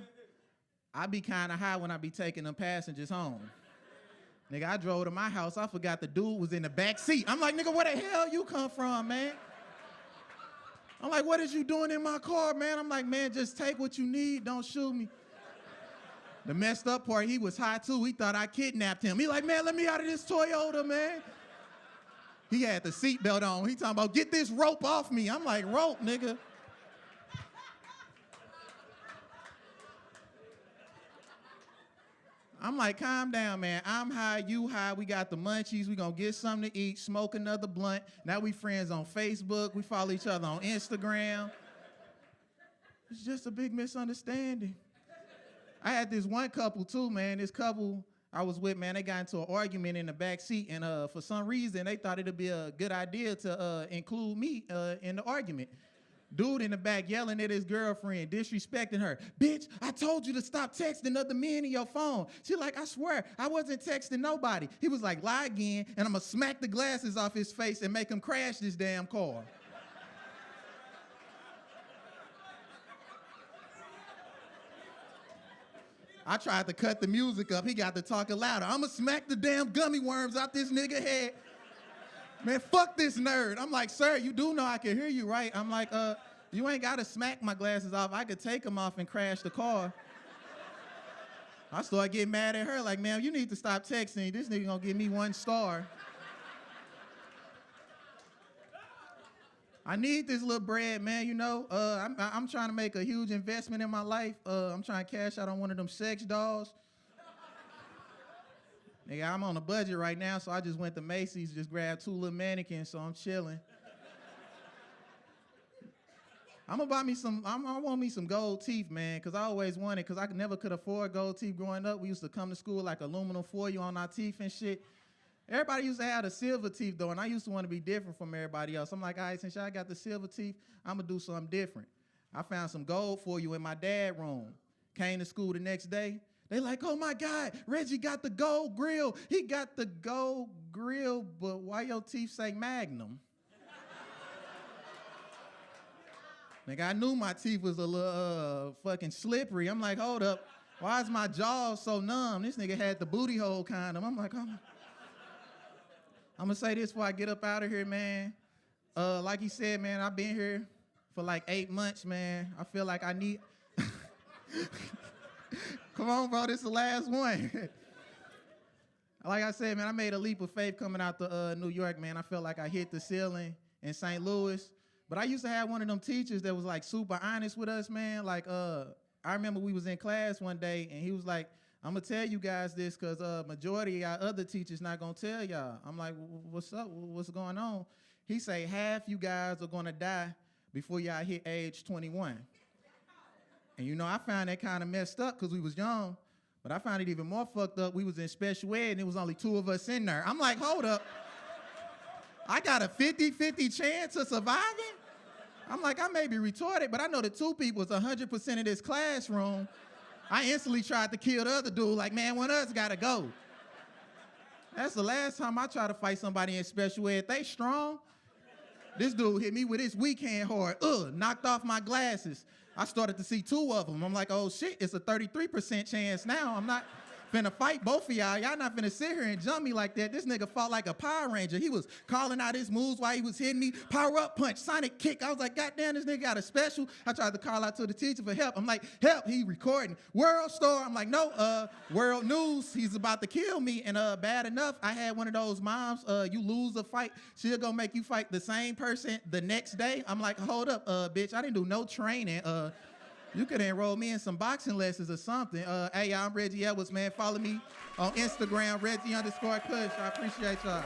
I be kind of high when I be taking them passengers home. Nigga, I drove to my house. I forgot the dude was in the back seat. I'm like, nigga, where the hell you come from, man? I'm like, what is you doing in my car, man? I'm like, man, just take what you need. Don't shoot me. The messed up part, he was high too. He thought I kidnapped him. He like, man, let me out of this Toyota, man. He had the seatbelt on. He talking about, get this rope off me. I'm like, rope, nigga. I'm like, calm down, man. I'm high, you high. We got the munchies. We gonna get something to eat, smoke another blunt. Now we friends on Facebook. We follow each other on Instagram. It's just a big misunderstanding. I had this one couple too, man. This couple I was with, man, they got into an argument in the back seat, and for some reason they thought it'd be a good idea to include me in the argument. Dude in the back yelling at his girlfriend, disrespecting her. Bitch, I told you to stop texting other men in your phone. She like, I swear, I wasn't texting nobody. He was like, lie again, and I'm gonna smack the glasses off his face and make him crash this damn car. I tried to cut the music up. He got to talking louder. I'm gonna smack the damn gummy worms out this nigga head. Man, fuck this nerd. I'm like, sir, you do know I can hear you, right? I'm like, you ain't gotta smack my glasses off. I could take them off and crash the car. I started getting mad at her, like, man, you need to stop texting. This nigga gonna give me 1 star. I need this little bread, man, you know. I'm trying to make a huge investment in my life. I'm trying to cash out on one of them sex dolls. Nigga, I'm on a budget right now, so I just went to Macy's, just grabbed 2 little mannequins, so I'm chilling. I'm gonna buy me I want me some gold teeth, man, because I always wanted, because I never could afford gold teeth growing up. We used to come to school like aluminum foil on our teeth and shit. Everybody used to have the silver teeth, though, and I used to want to be different from everybody else. I'm like, all right, since y'all got the silver teeth, I'm gonna do something different. I found some gold for you in my dad's room. Came to school the next day. They like, oh my God, Reggie got the gold grill. He got the gold grill, but why your teeth say Magnum? Nigga, I knew my teeth was a little fucking slippery. I'm like, hold up, why is my jaw so numb? This nigga had the booty hole condom. I'm like, I'm gonna say this before I get up out of here, man. Like he said, man, I've been here for like 8 months, man. I feel like I need... Come on, bro, this is the last one. Like I said, man, I made a leap of faith coming out to New York, man. I felt like I hit the ceiling in St. Louis. But I used to have one of them teachers that was like super honest with us, man. Like, I remember we was in class one day and he was like, I'm gonna tell you guys this because majority of our other teachers not gonna tell y'all. I'm like, what's up? What's going on? He say, half you guys are gonna die before y'all hit age 21. And you know, I found that kind of messed up because we was young. But I found it even more fucked up. We was in special ed and it was only 2 of us in there. I'm like, hold up. I got a 50-50 chance of surviving? I'm like, I may be retarded, but I know the 2 people was 100% of this classroom. I instantly tried to kill the other dude, like, man, one of us gotta go. That's the last time I tried to fight somebody in special ed. They strong. This dude hit me with his weak hand hard. Knocked off my glasses. I started to see 2 of them. I'm like, oh shit, it's a 33% chance now. I'm not finna fight both of y'all. Y'all not finna sit here and jump me like that. This nigga fought like a Power Ranger. He was calling out his moves while he was hitting me. Power up punch, sonic kick. I was like, goddamn, this nigga got a special. I tried to call out to the teacher for help. I'm like, help, he recording. World Star. I'm like, no, World News. He's about to kill me. And bad enough, I had one of those moms, you lose a fight, she'll go make you fight the same person the next day. I'm like, hold up, bitch, I didn't do no training. You could enroll me in some boxing lessons or something. Hey, I'm Reggie Edwards, man. Follow me on Instagram, Reggie_Kush. I appreciate y'all.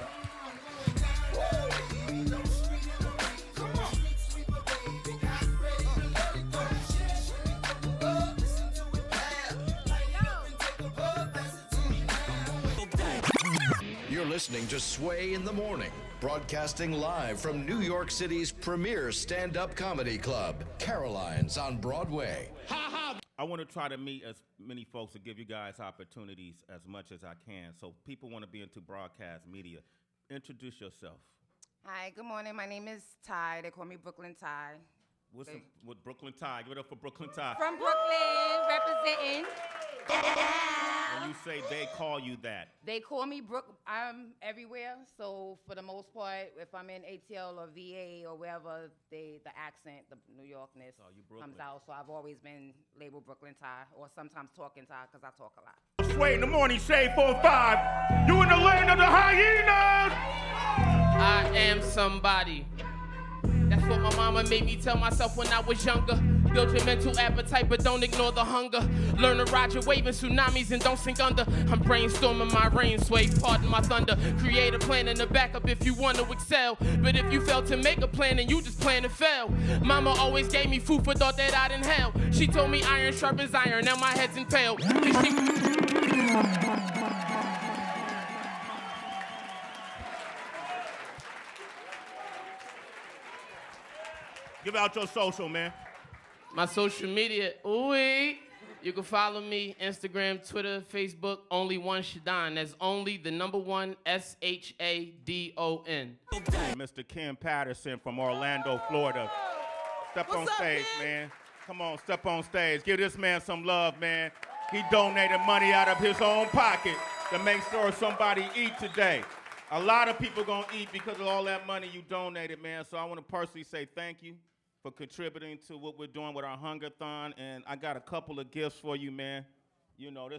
You're listening to Sway in the Morning, broadcasting live from New York City's premier stand-up comedy club, Caroline's on Broadway. I want to try to meet as many folks to give you guys opportunities as much as I can. So people want to be into broadcast media. Introduce yourself. Hi, good morning. My name is Ty. They call me Brooklyn Ty. What's with Brooklyn Ty? Give it up for Brooklyn Ty. From Brooklyn, representing. When you say they call you that. They call me Brook. I'm everywhere, so for the most part, if I'm in ATL or VA or wherever, the accent, the New Yorkness comes out. So I've always been labeled Brooklyn Ty, or sometimes Talking Ty, because I talk a lot. Sway in the morning, shade 4-5. You in the land of the hyenas. I am somebody. That's what my mama made me tell myself when I was younger. Build your mental appetite, but don't ignore the hunger. Learn to ride your wave in tsunamis and don't sink under. I'm brainstorming my rain, Sway, pardon my thunder. Create a plan and a backup if you want to excel. But if you fail to make a plan, then you just plan to fail. Mama always gave me food for thought that I'd inhale. She told me iron sharpens iron, now my head's impaled. Give out your social, man. My social media, you can follow me, Instagram, Twitter, Facebook, only one Shadon. That's only the number 1 SHADON. Mr. Ken Patterson from Orlando, Florida. Step on stage, man. Come on, step on stage. Give this man some love, man. He donated money out of his own pocket to make sure somebody eat today. A lot of people gonna eat because of all that money you donated, man. So I want to personally say thank you for contributing to what we're doing with our Hungathon. And I got a couple of gifts for you, man. You know,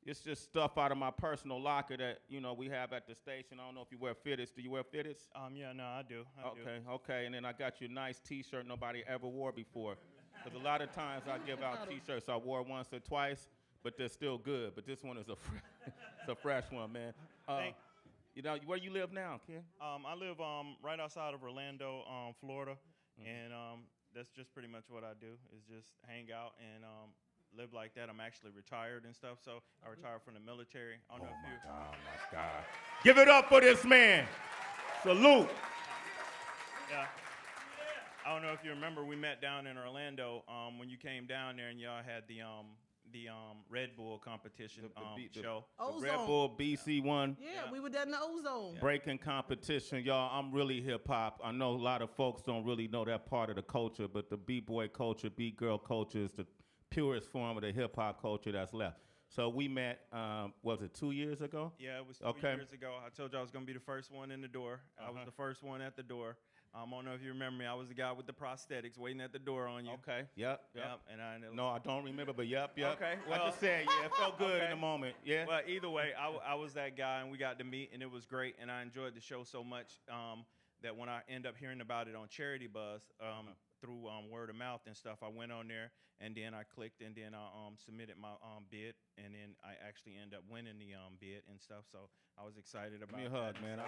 it's just stuff out of my personal locker that, you know, we have at the station. I don't know if you wear fitteds. Do you wear fitteds? Yeah, no, I do. Okay. And then I got you a nice T-shirt nobody ever wore before. Because a lot of times I give out T-shirts I wore once or twice, but they're still good. But this one is it's a fresh one, man. You know, where you live now, Ken? I live right outside of Orlando, Florida. And that's just pretty much what I do, is just hang out and live like that. I'm actually retired and stuff, so I retired from the military. I don't know if you... Oh, my God. Give it up for this man. Salute. Yeah. I don't know if you remember, we met down in Orlando when you came down there and y'all had the Red Bull competition show. The Red Bull BC1. Yeah, we were there in the Ozone. Breaking competition, y'all. I'm really hip hop. I know a lot of folks don't really know that part of the culture, but the B-boy culture, B-girl culture is the purest form of the hip hop culture that's left. So we met, was it 2 years ago? Yeah, it was 2 years ago. I told you I was going to be the first one in the door. I was the first one at the door. I don't know if you remember me. I was the guy with the prosthetics waiting at the door on you. Okay. Yep. And No, I don't remember, but yep. Okay. Well, I just said, yeah, it felt good in the moment. Yeah. Well, either way, I was that guy, and we got to meet, and it was great, and I enjoyed the show so much that when I end up hearing about it on Charity Buzz through word of mouth and stuff, I went on there, and then I clicked, and then I submitted my bid, and then I actually ended up winning the bid and stuff. So I was excited about it. Give me a hug, man.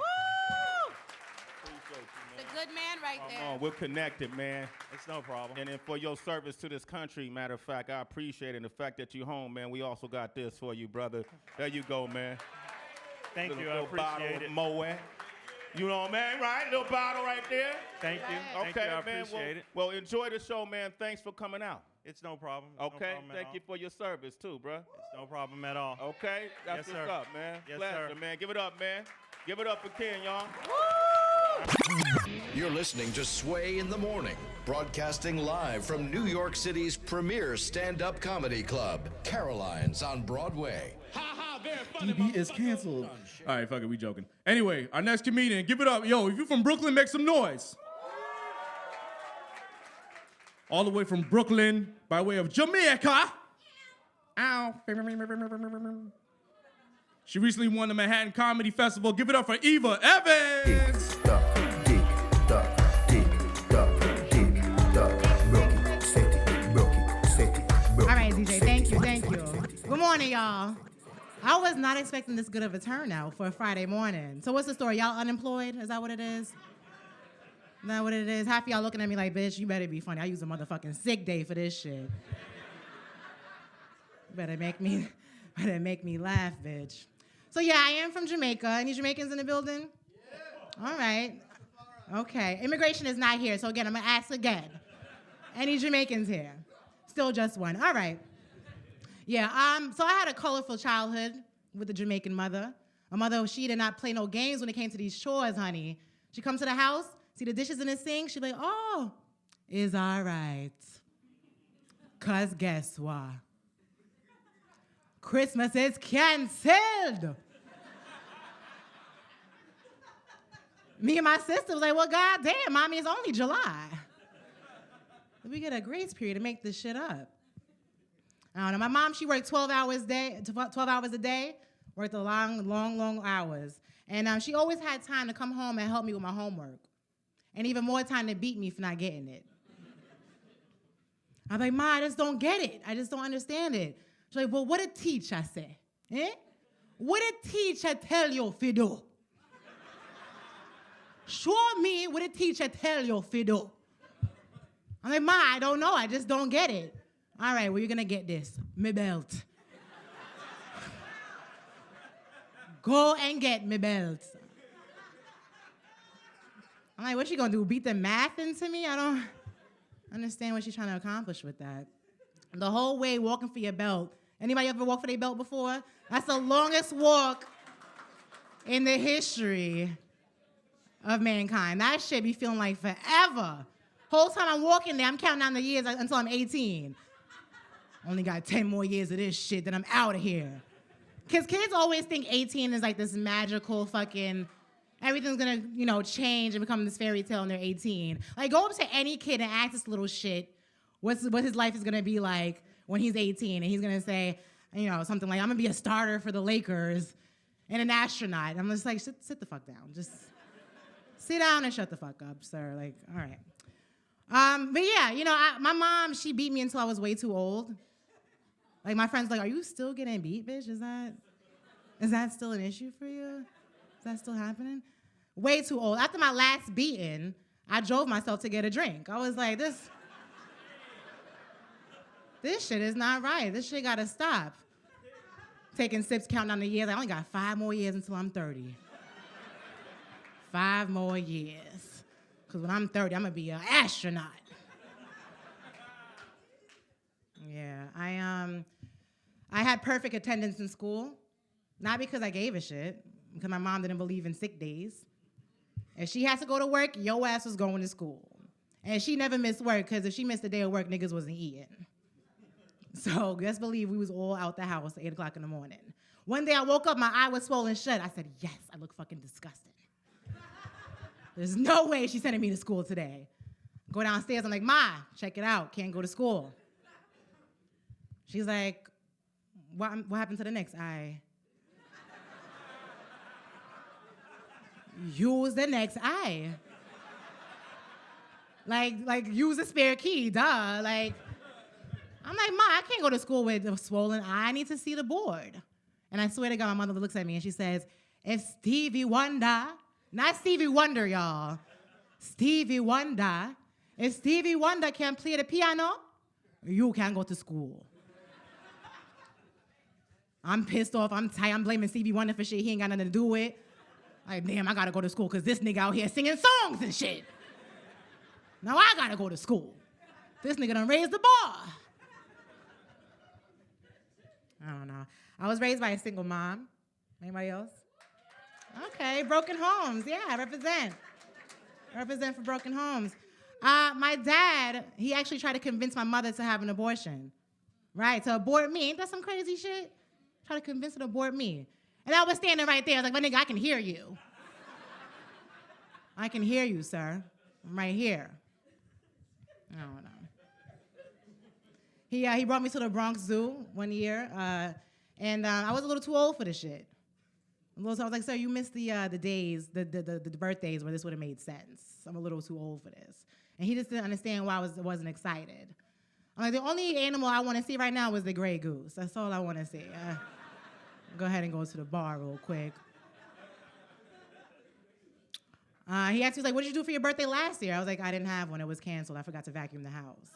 The good man right there. We're connected, man. It's no problem. And then for your service to this country, matter of fact, I appreciate it. And the fact that you're home, man, we also got this for you, brother. There you go, man. Thank you. I Little bottle appreciate of it. Moet. You know, man, right? Little bottle right there. Thank you. Okay, Thank you. I man. appreciate it. Well, enjoy the show, man. Thanks for coming out. It's no problem. No Okay, problem at thank all. you for your service too, bro. It's no problem at all. Okay, that's Yes, what's sir. up, man. Yes, Pleasure, sir. man. Give it up, man. Give it up for Ken, y'all. You're listening to Sway in the Morning, broadcasting live from New York City's premier stand-up comedy club, Caroline's on Broadway. DB is canceled. All right, fuck it, we joking. Anyway, our next comedian, give it up. Yo, if you from Brooklyn, make some noise. All the way from Brooklyn, by way of Jamaica. Ow. She recently won the Manhattan Comedy Festival. Give it up for Eva Evans. All right, DJ, thank you. Good morning, y'all. I was not expecting this good of a turnout for a Friday morning. So what's the story? Y'all unemployed? Is that what it is? Is that what it is? Half of y'all looking at me like, bitch, you better be funny. I use a motherfucking sick day for this shit. Better make me laugh, bitch. So yeah, I am from Jamaica. Any Jamaicans in the building? Yeah. All right. Okay. Immigration is not here, so again, I'm gonna ask again. Any Jamaicans here? Still just one. All right. Yeah. So I had a colorful childhood with a Jamaican mother. A mother, she did not play no games when it came to these chores, honey. She come to the house, see the dishes in the sink, she like, oh, it's all right. 'Cause guess what? Christmas is canceled. Me and my sister was like, well, goddamn, mommy, it's only July. We get a grace period to make this shit up. I don't know. My mom, she worked 12 hours a day, worked a long hours. And she always had time to come home and help me with my homework. And even more time to beat me for not getting it. I'm like, Ma, I just don't get it. I just don't understand it. She's like, well, what a teacher say? Eh? What a teacher tell you to do? Show me what a teacher tell you to do. I'm like, Ma, I don't know. I just don't get it. All right, well, you're going to get this. Me belt. Go and get me belt. I'm like, what she going to do? Beat the math into me? I don't understand what she's trying to accomplish with that. The whole way walking for your belt. Anybody ever walked for their belt before? That's the longest walk in the history of mankind. That shit be feeling like forever. Whole time I'm walking there, I'm counting down the years until I'm 18. Only got 10 more years of this shit, then I'm out of here. Because kids always think 18 is like this magical fucking, everything's gonna, change and become this fairy tale when they're 18. Like, go up to any kid and ask this little shit what his life is gonna be like when he's 18. And he's gonna say, something like, I'm gonna be a starter for the Lakers and an astronaut. I'm just like, sit the fuck down. Just sit down and shut the fuck up, sir. Like, all right. But yeah, my mom, she beat me until I was way too old. Like, my friends like, are you still getting beat, bitch? Is that still an issue for you? Is that still happening? Way too old. After my last beating, I drove myself to get a drink. I was like, this shit is not right. This shit gotta stop. Taking sips, counting down the years. I only got 5 more years until I'm 30. 5 more years. Because when I'm 30, I'm gonna be an astronaut. Yeah, I had perfect attendance in school. Not because I gave a shit, because my mom didn't believe in sick days. If she has to go to work, your ass was going to school. And she never missed work, because if she missed a day of work, niggas wasn't eating. So just believe we was all out the house at 8 o'clock in the morning. One day I woke up, my eye was swollen shut. I said, yes, I look fucking disgusting. There's no way she's sending me to school today. Go downstairs, I'm like, Ma, check it out, can't go to school. She's like, what happened to the next eye? Use the next eye. Like use a spare key, duh. Like, I'm like, Ma, I can't go to school with a swollen eye. I need to see the board. And I swear to God, my mother looks at me and she says, if Stevie Wonder, not Stevie Wonder, y'all, Stevie Wonder, if Stevie Wonder can play the piano, you can go to school. I'm pissed off, I'm tired, I'm blaming Stevie Wonder for shit he ain't got nothing to do with. Like, damn, I gotta go to school because this nigga out here singing songs and shit. Now I gotta go to school. This nigga done raised the bar. I don't know. I was raised by a single mom. Anybody else? Okay, broken homes. Yeah, I represent. I represent for broken homes. My dad, he actually tried to convince my mother to have an abortion. Right, to abort me. Ain't that some crazy shit? Try to convince her to abort me. And I was standing right there. I was like, my nigga, I can hear you. I can hear you, sir. I'm right here. I don't know. He brought me to the Bronx Zoo one year, and I was a little too old for this shit. So I was like, sir, you missed the days, the birthdays where this would have made sense. I'm a little too old for this. And he just didn't understand why I wasn't excited. I'm like, the only animal I want to see right now is the gray goose. That's all I want to see. Go ahead and go to the bar real quick. He asked me, like, what did you do for your birthday last year? I was like, I didn't have one. It was canceled. I forgot to vacuum the house.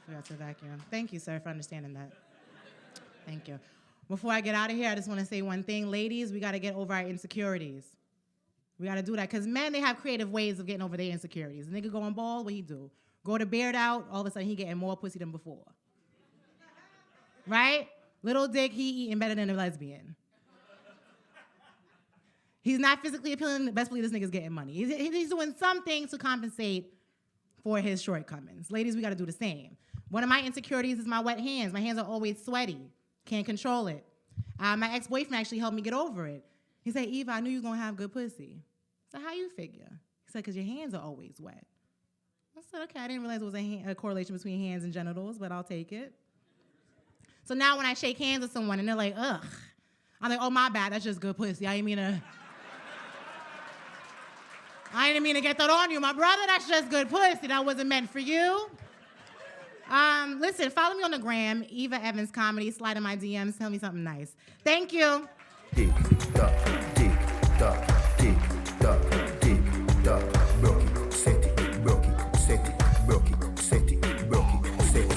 Forgot to vacuum. Thank you, sir, for understanding that. Thank you. Before I get out of here, I just want to say one thing. Ladies, we got to get over our insecurities. We got to do that. Because men, they have creative ways of getting over their insecurities. A nigga going bald, what he do? Grow the beard out, all of a sudden he getting more pussy than before. Right? Little dick, he eating better than a lesbian. He's not physically appealing. Best believe this nigga's getting money. He's doing some things to compensate for his shortcomings. Ladies, we got to do the same. One of my insecurities is my wet hands. My hands are always sweaty. Can't control it. My ex-boyfriend actually helped me get over it. He said, Eva, I knew you were going to have good pussy. I said, how you figure? He said, because your hands are always wet. I said, okay, I didn't realize there was a correlation between hands and genitals, but I'll take it. So now when I shake hands with someone and they're like, ugh, I'm like, oh, my bad, that's just good pussy. I didn't mean to get that on you, my brother. That's just good pussy. That wasn't meant for you. Listen, follow me on the gram, Eva Evans Comedy. Slide in my DMs. Tell me something nice. Thank you. Tick tock, tick tock, tick tock, tick tock. Broke it, set it, broke it, set it, broke it, set it, broke it, set it.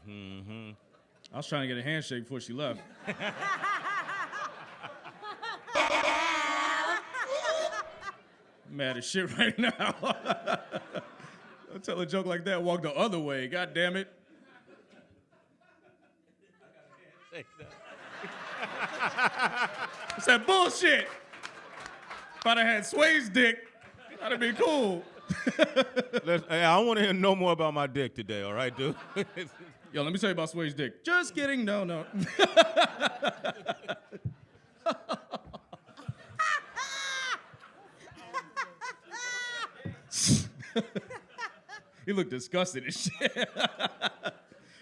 Mm-hmm. I was trying to get a handshake before she left. Mad as shit right now. I'll tell a joke like that, walk the other way. God damn it. It's that bullshit. If I'd have had Sway's dick, that'd be cool. Hey, I want to hear no more about my dick today, all right, dude? Yo, let me tell you about Sway's dick. Just kidding. No. He looked disgusted and shit.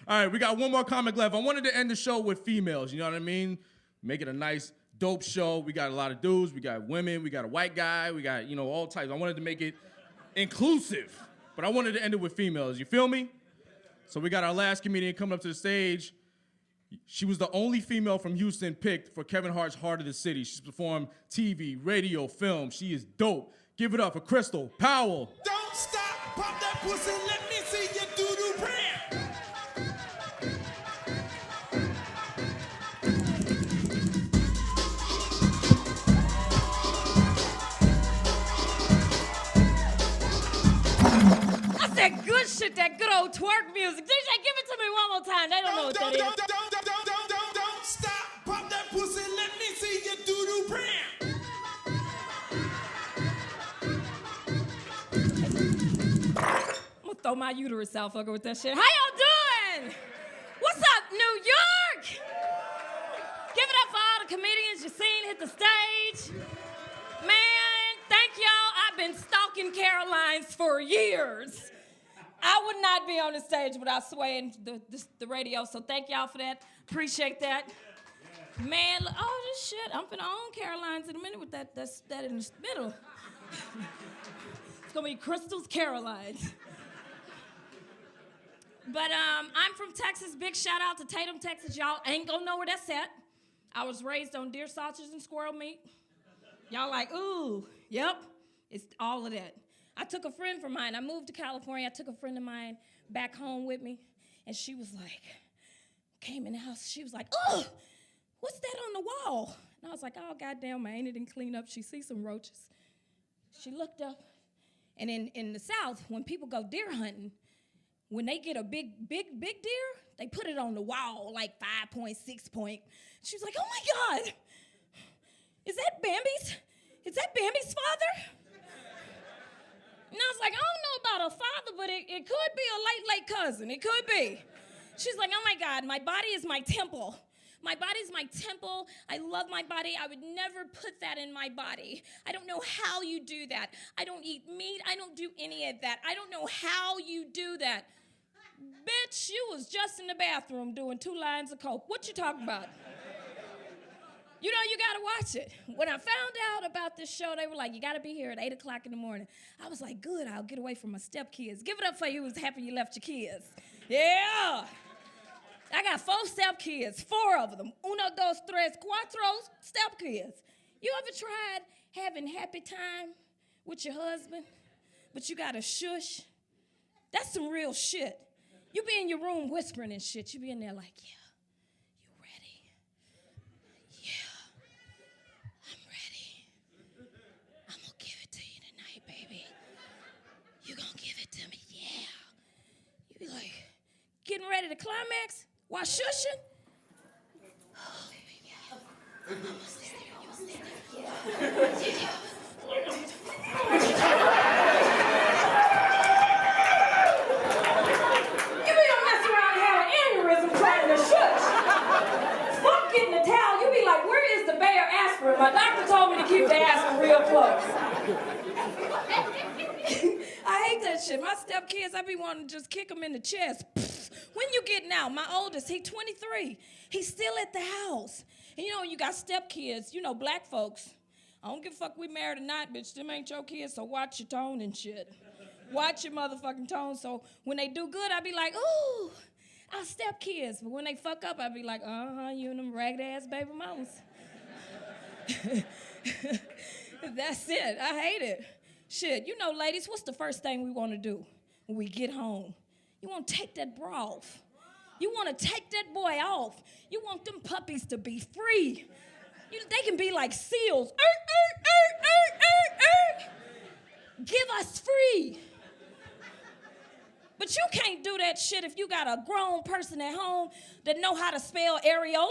All right, we got one more comic left. I wanted to end the show with females, you know what I mean? Make it a nice, dope show. We got a lot of dudes, we got women, we got a white guy, we got, all types. I wanted to make it inclusive, but I wanted to end it with females. You feel me? So we got our last comedian coming up to the stage. She was the only female from Houston picked for Kevin Hart's Heart of the City. She's performed TV, radio, film. She is dope. Give it up for Candis Powell. Don't stop, pop that pussy, let me see you do the brand. That's that good shit, that good old twerk music. DJ, give it to me one more time. They don't know what that is. Don't stop, pop that pussy, let me see you do the brand. I'm gonna throw my uterus out, fucker, with that shit. How y'all doing? What's up, New York? Give it up for all the comedians you've seen hit the stage. Man, thank y'all. I've been stalking Caroline's for years. I would not be on the stage without swaying the radio, so thank y'all for that. Appreciate that. Man, oh, this shit. I'm finna own Caroline's in a minute with that in the middle. It's gonna be Crystal's Caroline's. But I'm from Texas. Big shout out to Tatum, Texas. Y'all ain't gonna know where that's at. I was raised on deer sausage and squirrel meat. Y'all like, ooh, yep. It's all of that. I took a friend from mine. I moved to California. I took a friend of mine back home with me. And she was like, came in the house. She was like, ugh, what's that on the wall? And I was like, oh, goddamn, my auntie didn't clean up. She sees some roaches. She looked up. And in the South, when people go deer hunting, when they get a big deer, they put it on the wall, like 5 point, 6 point. She was like, oh my God, is that Bambi's? Is that Bambi's father? And I was like, I don't know about a father, but it could be a late cousin. It could be. She's like, oh my God, my body is my temple. My body's my temple. I love my body. I would never put that in my body. I don't know how you do that. I don't eat meat. I don't do any of that. I don't know how you do that. Bitch, you was just in the bathroom doing 2 lines of coke. What you talking about? You know, you gotta watch it. When I found out about this show, they were like, you gotta be here at 8 o'clock in the morning. I was like, good, I'll get away from my stepkids. Give it up for you who's happy you left your kids. Yeah. I got 4 stepkids, 4 of them. Uno, dos, tres, cuatro stepkids. You ever tried having happy time with your husband, but you gotta shush? That's some real shit. You be in your room whispering and shit. You be in there like, yeah. Getting ready to climax while shushing. Oh, baby, yeah. Almost there. You don't mess around and have an aneurysm trying to shush. Fuck getting the towel. You be like, where is the Bayer aspirin? My doctor told me to keep the aspirin real close. I hate that shit. My stepkids, I be wanting to just kick them in the chest. When you getting out? My oldest, he 23. He's still at the house. And you know, you got stepkids, you know, black folks. I don't give a fuck we married or not, bitch. Them ain't your kids, so watch your tone and shit. Watch your motherfucking tone. So when they do good, I be like, ooh, our stepkids. But when they fuck up, I be like, you and them ragged-ass baby mamas. That's it. I hate it. Shit, you know, ladies, what's the first thing we want to do when we get home? You want to take that bra off. You want to take that boy off. You want them puppies to be free. They can be like seals. Give us free. But you can't do that shit if you got a grown person at home that know how to spell areola.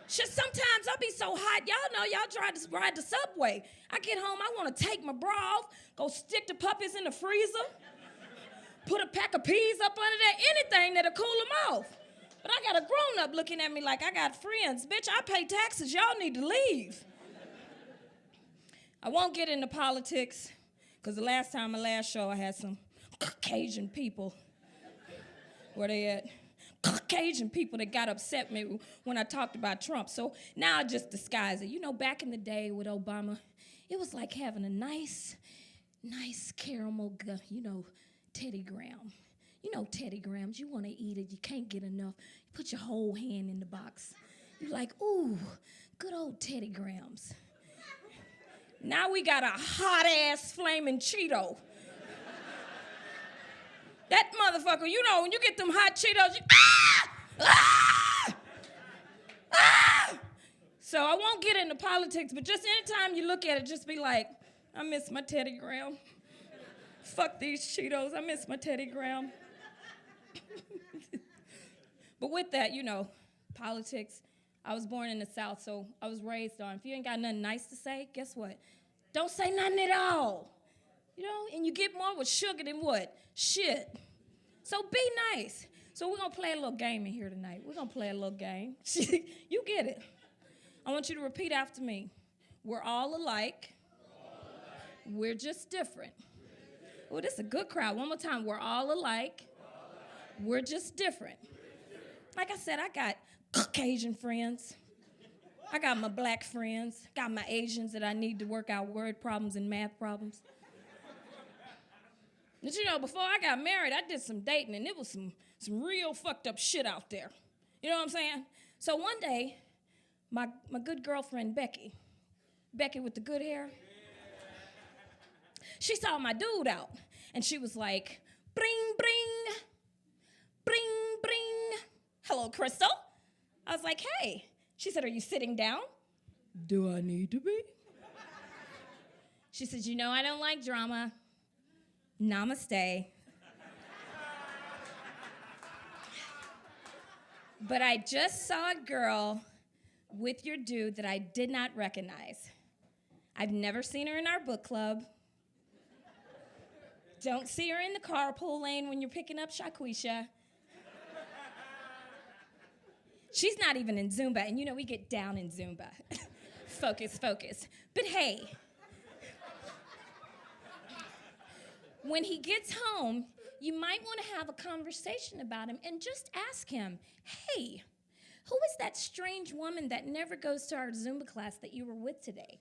Shit, sometimes I be so hot. Y'all know, y'all try to ride the subway. I get home, I want to take my bra off, go stick the puppies in the freezer, put a pack of peas up under there, anything that'll cool them off. But I got a grown-up looking at me like I got friends. Bitch, I pay taxes. Y'all need to leave. I won't get into politics, because the last show, I had some Caucasian people. Where they at? Caucasian people that got upset me when I talked about Trump. So now I just disguise it. You know, back in the day with Obama, it was like having a nice caramel, Teddy Graham. You know Teddy Grahams, you want to eat it, you can't get enough. You put your whole hand in the box. You're like, ooh, good old Teddy Grahams. Now we got a hot-ass flaming Cheeto. That motherfucker, you know, when you get them hot Cheetos, So I won't get into politics, but just anytime you look at it, just be like, I miss my Teddy Graham. Fuck these Cheetos, I miss my Teddy Graham. But with that, you know, politics, I was born in the South, so I was raised on, if you ain't got nothing nice to say, guess what? Don't say nothing at all. You know, and you get more with sugar than what? Shit. So be nice. So we're gonna play a little game in here tonight. We're gonna play a little game. You get it. I want you to repeat after me. We're all alike. We're just different. Oh, this is a good crowd. One more time. We're all alike. We're just different. Like I said, I got Caucasian friends. I got my black friends. Got my Asians that I need to work out word problems and math problems. But you know, before I got married, I did some dating, and it was some real fucked up shit out there. You know what I'm saying? So one day, my good girlfriend, Becky with the good hair, she saw my dude out, and she was like, bring, bring, bring, bring. Hello, Crystal. I was like, hey. She said, are you sitting down? Do I need to be? She said, you know I don't like drama. Namaste. But I just saw a girl with your dude that I did not recognize. I've never seen her in our book club. Don't see her in the carpool lane when you're picking up Shaquisha. She's not even in Zumba, and you know we get down in Zumba. Focus, focus. But hey, when he gets home, you might want to have a conversation about him and just ask him, hey, who is that strange woman that never goes to our Zumba class that you were with today?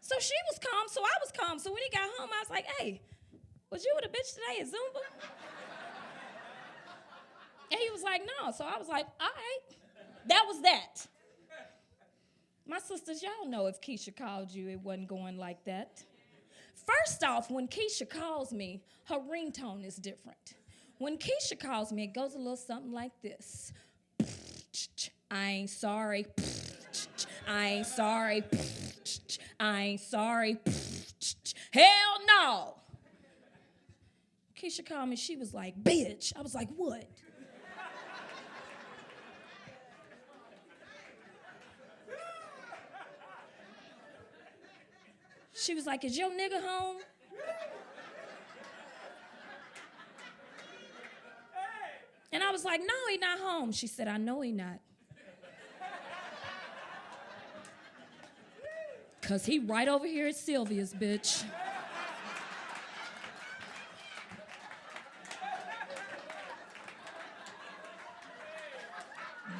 So she was calm, so I was calm. So when he got home, I was like, hey, was you with a bitch today at Zumba? And he was like, no. So I was like, all right. That was that. My sisters, y'all know if Keisha called you, it wasn't going like that. First off, when Keisha calls me, her ringtone is different. When Keisha calls me, it goes a little something like this. I ain't sorry. I ain't sorry. I ain't sorry. Hell no. Keisha called me, she was like, bitch. I was like, what? She was like, is your nigga home? And I was like, no, he not home. She said, I know he not. Cause he right over here at Sylvia's, bitch.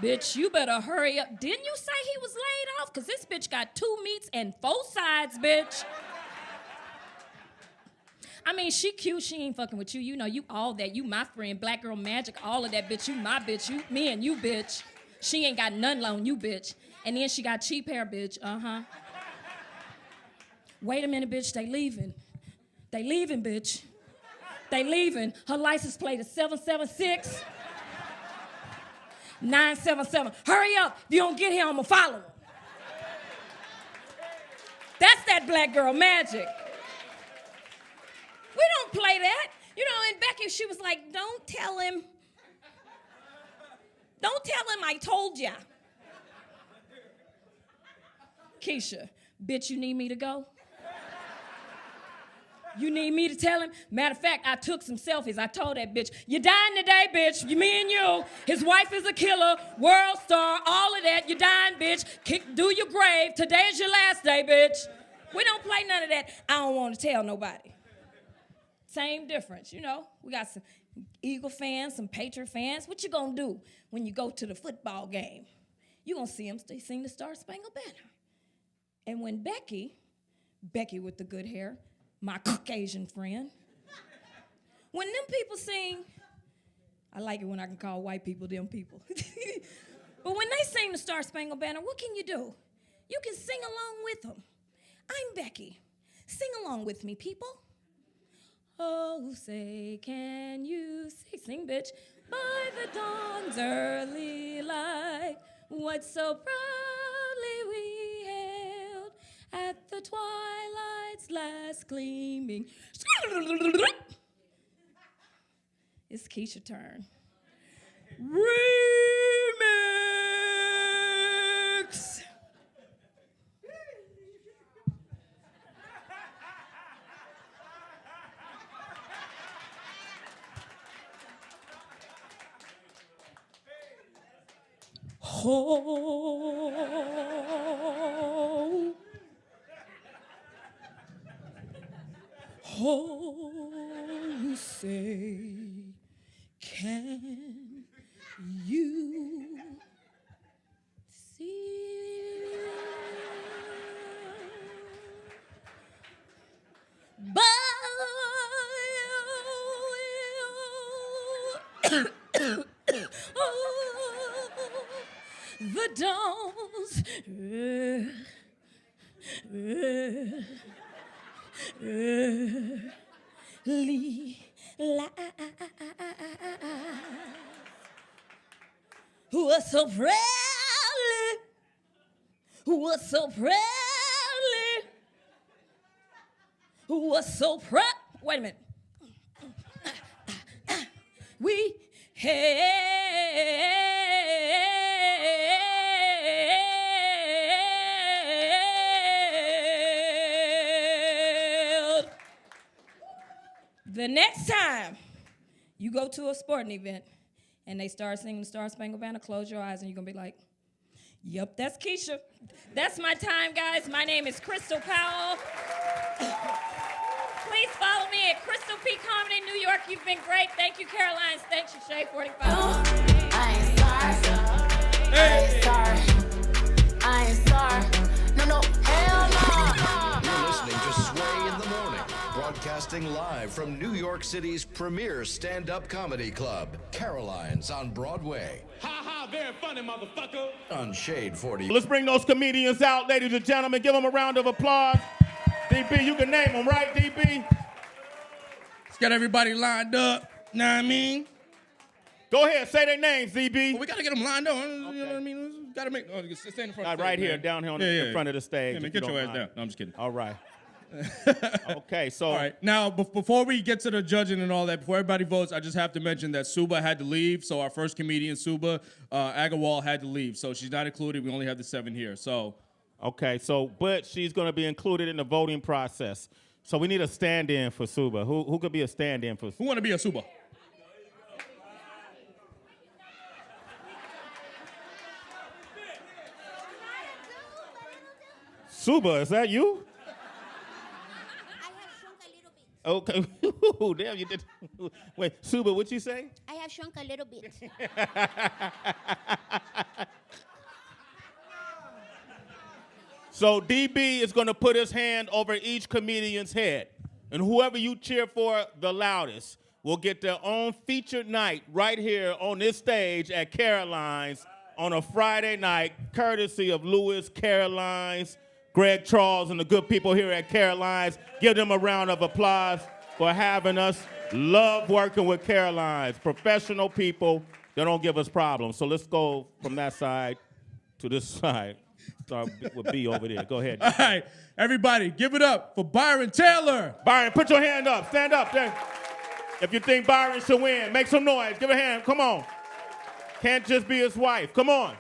Bitch, you better hurry up. Didn't you say he was laid off? Cause this bitch got 2 meats and 4 sides, bitch. I mean, she cute, she ain't fucking with you. You know, you all that. You my friend, Black Girl Magic, all of that, bitch. You my bitch, you, me and you, bitch. She ain't got none on you, bitch. And then she got cheap hair, bitch, Wait a minute, bitch, they leaving. They leaving, bitch. They leaving. Her license plate is 776. 977. Hurry up. If you don't get here, I'm gonna follow her. That's that Black Girl Magic. We don't play that. You know, and Becky, she was like, don't tell him. Don't tell him I told ya. Keisha, bitch, you need me to go? You need me to tell him? Matter of fact, I took some selfies. I told that bitch, you dying today, bitch. Me and you. His wife is a killer, world star, all of that. You dying, bitch. Do your grave. Today's your last day, bitch. We don't play none of that. I don't want to tell nobody. Same difference, you know. We got some Eagle fans, some Patriot fans. What you gonna do when you go to the football game? You gonna see them sing the Star Spangled Banner. And when Becky with the good hair, my Caucasian friend, when them people sing, I like it when I can call white people them people. But when they sing the Star Spangled Banner, what can you do? You can sing along with them. I'm Becky. Sing along with me, people. Oh, say, can you sing, bitch? By the dawn's early light, what so proudly we hailed at the twilight's last gleaming. It's Keisha's turn. Remix! Oh, you say, can you see? But the dawn's early light was so proudly, was so proud. Wait a minute. We held. The next time you go to a sporting event and they start singing the Star Spangled Banner, close your eyes and you're gonna be like, yep, that's Keisha. That's my time, guys. My name is Crystal Powell. Please follow me at Crystal P Comedy New York. You've been great. Thank you, Caroline. Thank you, Shay 45. I ain't sorry. I ain't sorry. I ain't sorry. No, hell no. You're listening to Sway in the Morning, broadcasting live from New York City's premier stand-up comedy club, Caroline's on Broadway. Ha ha, very funny, motherfucker. On Shade 40. Let's bring those comedians out, ladies and gentlemen. Give them a round of applause. DB, you can name them, right, DB? Let's get everybody lined up. Know what I mean? Go ahead, say their names, DB. Well, we gotta get them lined up. You know what I mean? Gotta make. Oh, stand in front. Of the right stage, here, man. down here on the front of the stage. Yeah, man, if you get your don't ass down. mind. No, I'm just kidding. All right. Okay, so. All right. Now, before we get to the judging and all that, before everybody votes, I just have to mention that Suba had to leave. So our first comedian, Suba Agarwal, had to leave. So she's not included. We only have the 7 here. So. Okay, so, but she's going to be included in the voting process. So we need a stand-in for Suba. Who could be a stand-in for Suba? Who want to be a Suba? Suba, is that you? Okay. Ooh, damn, you did. Wait, Suba, what'd you say? I have shrunk a little bit. So DB is going to put his hand over each comedian's head. And whoever you cheer for the loudest will get their own featured night right here on this stage at Caroline's on a Friday night, courtesy of Louis, Caroline's, Greg Charles, and the good people here at Caroline's. Give them a round of applause for having us. Love working with Caroline's. Professional people that don't give us problems. So let's go from that side to this side. Start with B over there. Go ahead. All right, everybody, give it up for Byron Taylor. Byron, put your hand up. Stand up there. If you think Byron should win, make some noise. Give a hand. Come on. Can't just be his wife. Come on.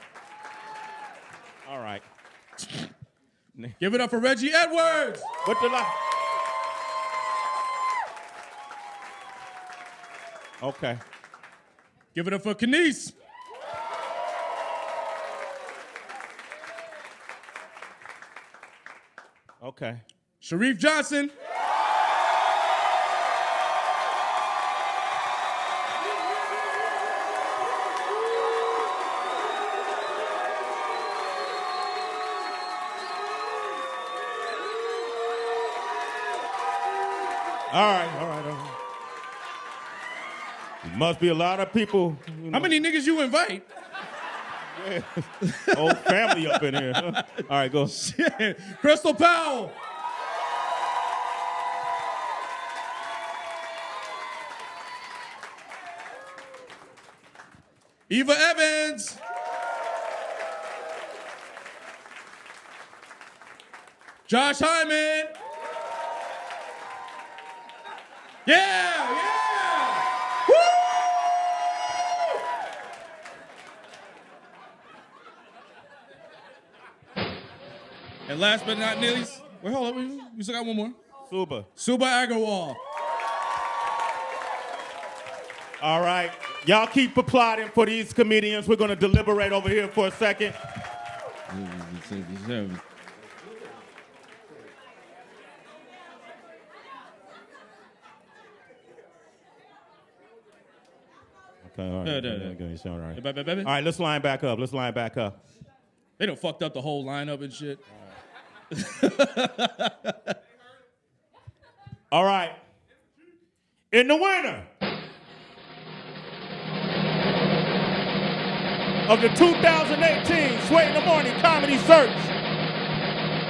All right. Give it up for Reggie Edwards. What the Okay. Give it up for Candis. Okay. Sharif Johnson. All right. Must be a lot of people. How many niggas you invite? Yeah. Whole family up in here. Huh? All right, go. Shit. Crystal Powell. Eva Evans. Josh Hyman. Yeah. Woo! And last but not least, wait, hold up, we still got one more. Suba Agarwal. All right. Y'all keep applauding for these comedians. We're going to deliberate over here for a second. Okay, all right. All right, let's line back up. Let's line back up. They done fucked up the whole lineup and shit. All right. In the winner of the 2018 Sway in the Morning Comedy Search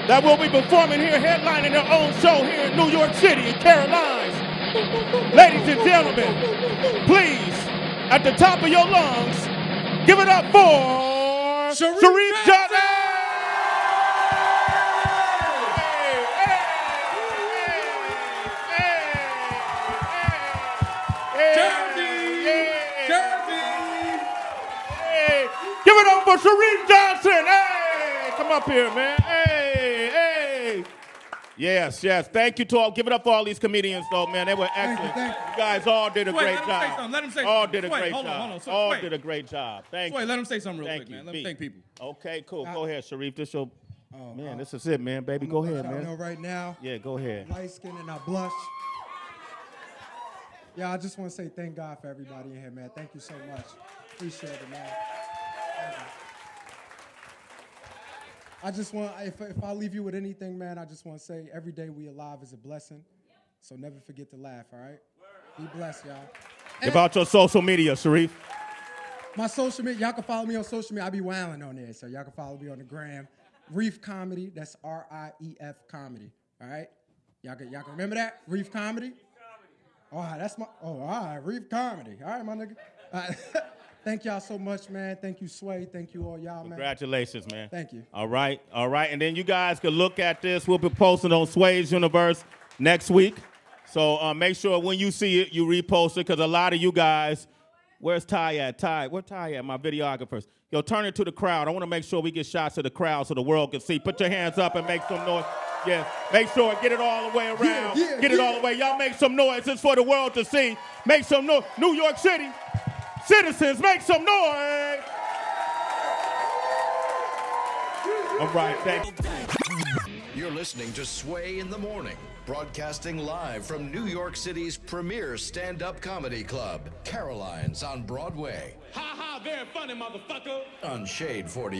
that will be performing here, headlining their own show here in New York City and Carolinas. Ladies and gentlemen, please, at the top of your lungs, give it up for Sharif Johnson! Give it up for Sharif Johnson. Hey, come up here, man. Hey, hey. Yes, yes. Thank you to all. Give it up for all these comedians, though, man. They were excellent. Thank you. You guys all did a great job. Let him say all something. did a Sway, great hold on, job. hold on. Sway, all Sway. did a great job. Thank Sway, you. let him say something real Thank quick, you. man. Let him thank people. Okay, cool. Go ahead, Sharif. This your... man, this is it, man. Baby, go ahead, I man. know right now. Yeah, go ahead. Light skin and I blush. Yeah, I just want to say thank God for everybody in here, man. Thank you so much. Appreciate it, man. I just want, if I leave you with anything, man, I just want to say every day we alive is a blessing. So never forget to laugh, all right? Be blessed, y'all. Give out your social media, Sharif. My social media, y'all can follow me on social media. I be wilding on there, so y'all can follow me on the gram. Reef Comedy, that's RIEF Comedy, all right? Y'all can remember that? Reef Comedy? All right, that's my, all right, Reef Comedy. All right, my nigga. All right. Thank y'all so much, man. Thank you, Sway. Thank you all y'all, man. Congratulations, man. Thank you. All right, all right. And then you guys can look at this. We'll be posting on Sway's Universe next week. So make sure when you see it, you repost it, because a lot of you guys, where's Ty at? Ty, where's Ty at? My videographers. Yo, turn it to the crowd. I want to make sure we get shots of the crowd so the world can see. Put your hands up and make some noise. Yeah, make sure, get it all the way around. Get it all the way. Y'all make some noise. It's for the world to see. Make some noise. New York City. Citizens, make some noise! All right, thank you. You're listening to Sway in the Morning, broadcasting live from New York City's premier stand-up comedy club, Caroline's on Broadway. Ha ha, very funny, motherfucker. On Shade 40.